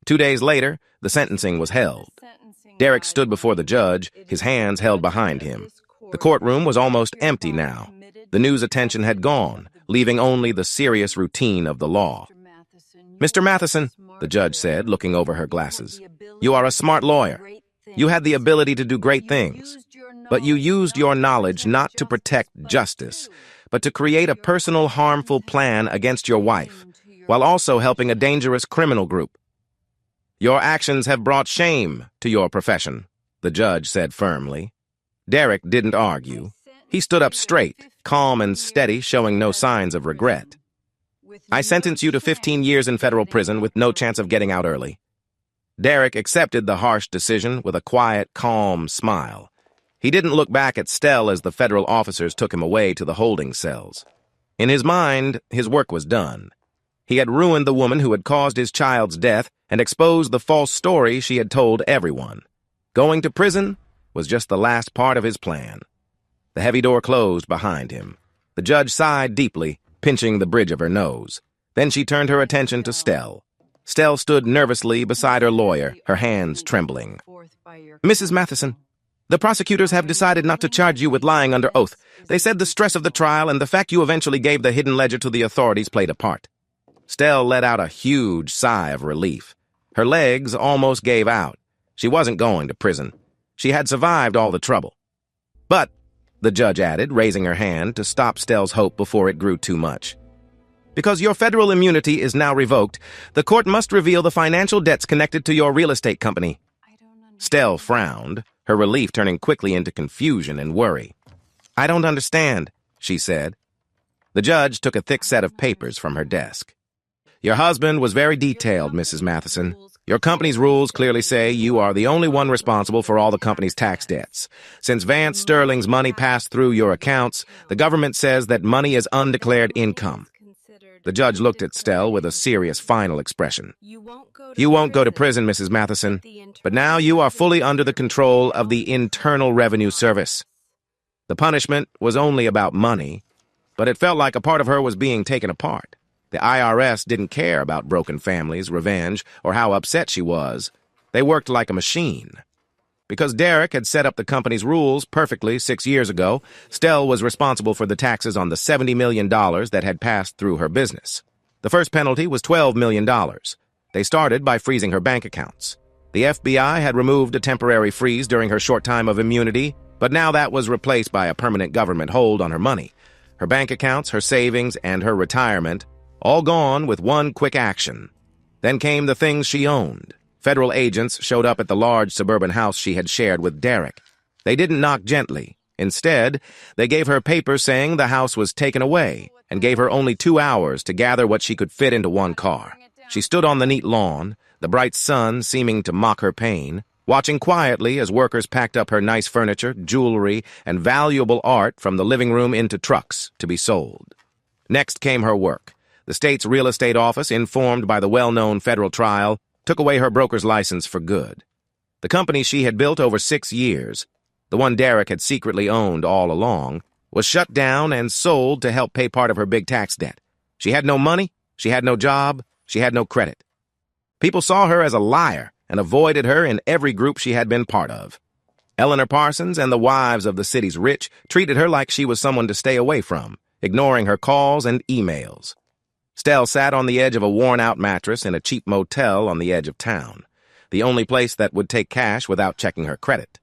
2 days later, the sentencing was held. Derek stood before the judge, his hands held behind him. The courtroom was almost empty now. The news attention had gone, leaving only the serious routine of the law. "Mr. Matheson," the judge said, looking over her glasses, "you are a smart lawyer. You had the ability to do great things. But you used your knowledge not to protect justice, but to create a personal harmful plan against your wife, while also helping a dangerous criminal group. Your actions have brought shame to your profession," the judge said firmly. Derek didn't argue. He stood up straight, calm and steady, showing no signs of regret. "I sentence you to 15 years in federal prison with no chance of getting out early." Derek accepted the harsh decision with a quiet, calm smile. He didn't look back at Stell as the federal officers took him away to the holding cells. In his mind, his work was done. He had ruined the woman who had caused his child's death and exposed the false story she had told everyone. Going to prison was just the last part of his plan. The heavy door closed behind him. The judge sighed deeply, pinching the bridge of her nose. Then she turned her attention to Stell. Stell stood nervously beside her lawyer, her hands trembling. "Mrs. Matheson, the prosecutors have decided not to charge you with lying under oath. They said the stress of the trial and the fact you eventually gave the hidden ledger to the authorities played a part." Stell let out a huge sigh of relief. Her legs almost gave out. She wasn't going to prison. She had survived all the trouble. "But," the judge added, raising her hand to stop Stell's hope before it grew too much, "because your federal immunity is now revoked, the court must reveal the financial debts connected to your real estate company." Stell frowned, her relief turning quickly into confusion and worry. "I don't understand," she said. The judge took a thick set of papers from her desk. "Your husband was very detailed, Mrs. Matheson. Your company's rules clearly say you are the only one responsible for all the company's tax debts. Since Vance Sterling's money passed through your accounts, the government says that money is undeclared income." The judge looked at Stell with a serious final expression. "You won't go to prison, Mrs. Matheson, but now you are fully under the control of the Internal Revenue Service." The punishment was only about money, but it felt like a part of her was being taken apart. The IRS didn't care about broken families, revenge, or how upset she was. They worked like a machine. Because Derek had set up the company's rules perfectly 6 years ago, Stell was responsible for the taxes on the $70 million that had passed through her business. The first penalty was $12 million. They started by freezing her bank accounts. The FBI had removed a temporary freeze during her short time of immunity, but now that was replaced by a permanent government hold on her money. Her bank accounts, her savings, and her retirement, all gone with one quick action. Then came the things she owned. Federal agents showed up at the large suburban house she had shared with Derek. They didn't knock gently. Instead, they gave her papers saying the house was taken away and gave her only 2 hours to gather what she could fit into one car. She stood on the neat lawn, the bright sun seeming to mock her pain, watching quietly as workers packed up her nice furniture, jewelry, and valuable art from the living room into trucks to be sold. Next came her work. The state's real estate office, informed by the well-known federal trial, took away her broker's license for good. The company she had built over 6 years, the one Derek had secretly owned all along, was shut down and sold to help pay part of her big tax debt. She had no money, she had no job, she had no credit. People saw her as a liar and avoided her in every group she had been part of. Eleanor Parsons and the wives of the city's rich treated her like she was someone to stay away from, ignoring her calls and emails. Stell sat on the edge of a worn-out mattress in a cheap motel on the edge of town, the only place that would take cash without checking her credit.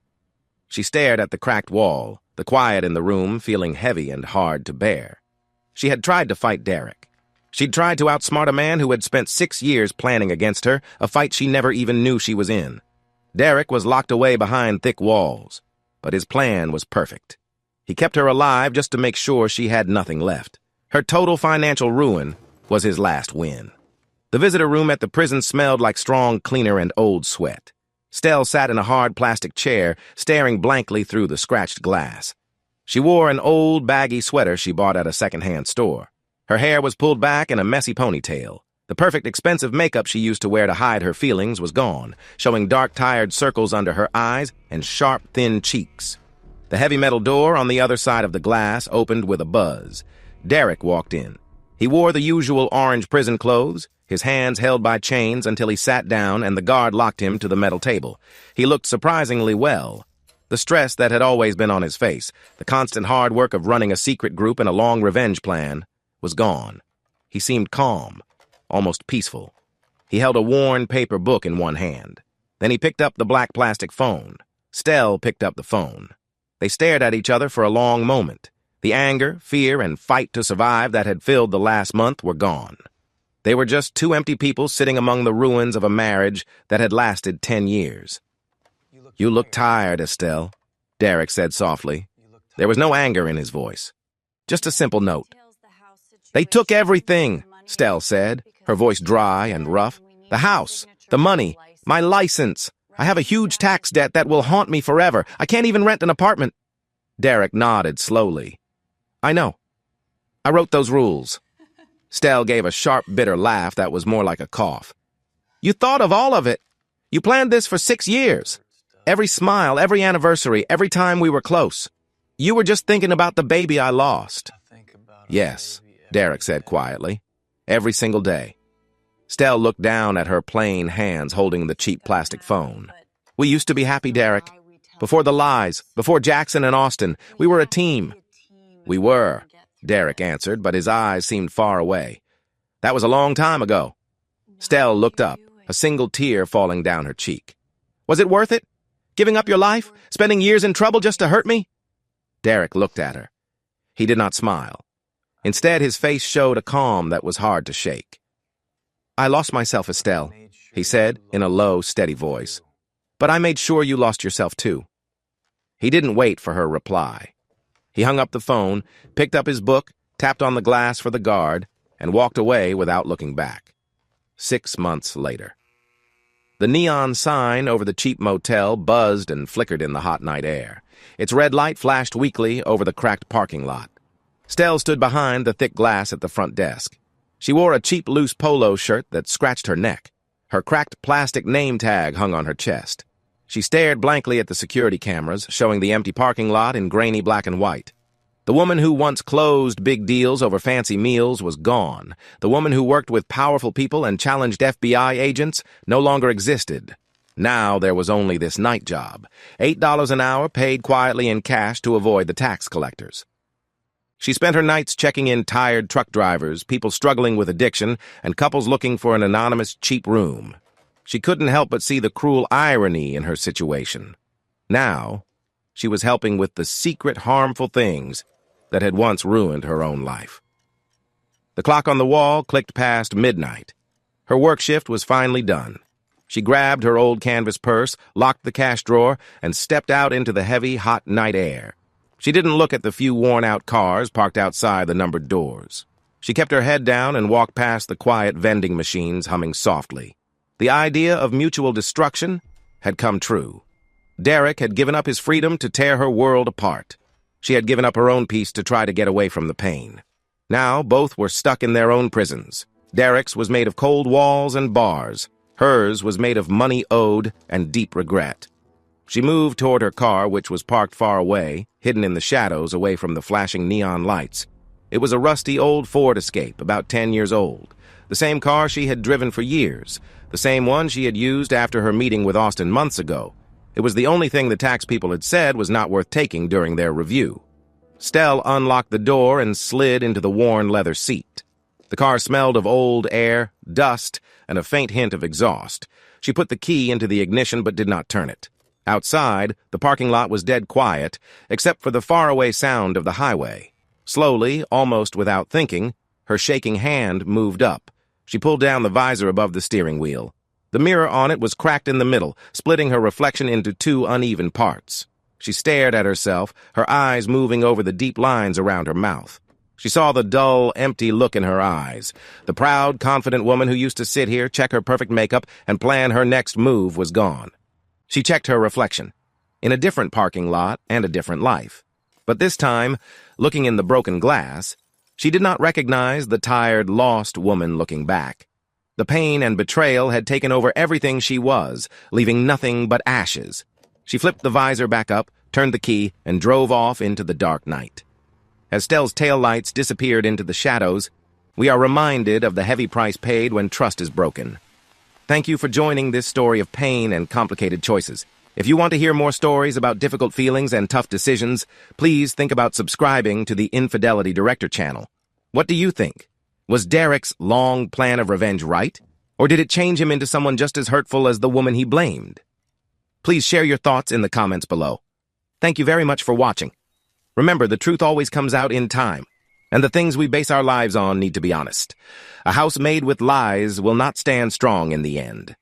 She stared at the cracked wall, the quiet in the room feeling heavy and hard to bear. She had tried to fight Derek. She'd tried to outsmart a man who had spent 6 years planning against her, a fight she never even knew she was in. Derek was locked away behind thick walls, but his plan was perfect. He kept her alive just to make sure she had nothing left. Her total financial ruin was his last win. The visitor room at the prison smelled like strong cleaner and old sweat. Stell sat in a hard plastic chair, staring blankly through the scratched glass. She wore an old, baggy sweater she bought at a second-hand store. Her hair was pulled back in a messy ponytail. The perfect expensive makeup she used to wear to hide her feelings was gone, showing dark, tired circles under her eyes and sharp, thin cheeks. The heavy metal door on the other side of the glass opened with a buzz. Derek walked in. He wore the usual orange prison clothes, his hands held by chains until he sat down and the guard locked him to the metal table. He looked surprisingly well. The stress that had always been on his face, the constant hard work of running a secret group and a long revenge plan, was gone. He seemed calm, almost peaceful. He held a worn paper book in one hand. Then he picked up the black plastic phone. Stell picked up the phone. They stared at each other for a long moment. The anger, fear, and fight to survive that had filled the last month were gone. They were just two empty people sitting among the ruins of a marriage that had lasted 10 years. "You look tired, Estelle," Derek said softly. There was no anger in his voice. Just a simple note. "They took everything," Stell said, her voice dry and rough. "The house, the money, my license. I have a huge tax debt that will haunt me forever. I can't even rent an apartment." Derek nodded slowly. "I know. I wrote those rules." Stell gave a sharp, bitter laugh that was more like a cough. "You thought of all of it. You planned this for 6 years. Every smile, every anniversary, every time we were close. You were just thinking about the baby I lost." "Yes," Derek said quietly. "Every single day." Stell looked down at her plain hands holding the cheap plastic phone. "We used to be happy, Derek. Before the lies, before Jackson and Austin, we were a team." "We were," Derek answered, but his eyes seemed far away. "That was a long time ago." Stell looked up, a single tear falling down her cheek. "Was it worth it? Giving up your life? Spending years in trouble just to hurt me?" Derek looked at her. He did not smile. Instead, his face showed a calm that was hard to shake. "I lost myself, Estelle," he said in a low, steady voice. "But I made sure you lost yourself too." He didn't wait for her reply. He hung up the phone, picked up his book, tapped on the glass for the guard, and walked away without looking back. 6 months later. The neon sign over the cheap motel buzzed and flickered in the hot night air. Its red light flashed weakly over the cracked parking lot. Stell stood behind the thick glass at the front desk. She wore a cheap loose polo shirt that scratched her neck. Her cracked plastic name tag hung on her chest. She stared blankly at the security cameras, showing the empty parking lot in grainy black and white. The woman who once closed big deals over fancy meals was gone. The woman who worked with powerful people and challenged FBI agents no longer existed. Now there was only this night job, $8 an hour paid quietly in cash to avoid the tax collectors. She spent her nights checking in tired truck drivers, people struggling with addiction, and couples looking for an anonymous cheap room. She couldn't help but see the cruel irony in her situation. Now, she was helping with the secret harmful things that had once ruined her own life. The clock on the wall clicked past midnight. Her work shift was finally done. She grabbed her old canvas purse, locked the cash drawer, and stepped out into the heavy, hot night air. She didn't look at the few worn-out cars parked outside the numbered doors. She kept her head down and walked past the quiet vending machines humming softly. The idea of mutual destruction had come true. Derek had given up his freedom to tear her world apart. She had given up her own peace to try to get away from the pain. Now both were stuck in their own prisons. Derek's was made of cold walls and bars. Hers was made of money owed and deep regret. She moved toward her car, which was parked far away, hidden in the shadows away from the flashing neon lights. It was a rusty old Ford Escape, about 10 years old. The same car she had driven for years. The same one she had used after her meeting with Austin months ago. It was the only thing the tax people had said was not worth taking during their review. Stell unlocked the door and slid into the worn leather seat. The car smelled of old air, dust, and a faint hint of exhaust. She put the key into the ignition but did not turn it. Outside, the parking lot was dead quiet, except for the faraway sound of the highway. Slowly, almost without thinking, her shaking hand moved up. She pulled down the visor above the steering wheel. The mirror on it was cracked in the middle, splitting her reflection into two uneven parts. She stared at herself, her eyes moving over the deep lines around her mouth. She saw the dull, empty look in her eyes. The proud, confident woman who used to sit here, check her perfect makeup, and plan her next move was gone. She checked her reflection, in a different parking lot and a different life. But this time, looking in the broken glass, she did not recognize the tired, lost woman looking back. The pain and betrayal had taken over everything she was, leaving nothing but ashes. She flipped the visor back up, turned the key, and drove off into the dark night. As Stell's taillights disappeared into the shadows, we are reminded of the heavy price paid when trust is broken. Thank you for joining this story of pain and complicated choices. If you want to hear more stories about difficult feelings and tough decisions, please think about subscribing to the Infidelity Director channel. What do you think? Was Derek's long plan of revenge right? Or did it change him into someone just as hurtful as the woman he blamed? Please share your thoughts in the comments below. Thank you very much for watching. Remember, the truth always comes out in time, and the things we base our lives on need to be honest. A house made with lies will not stand strong in the end.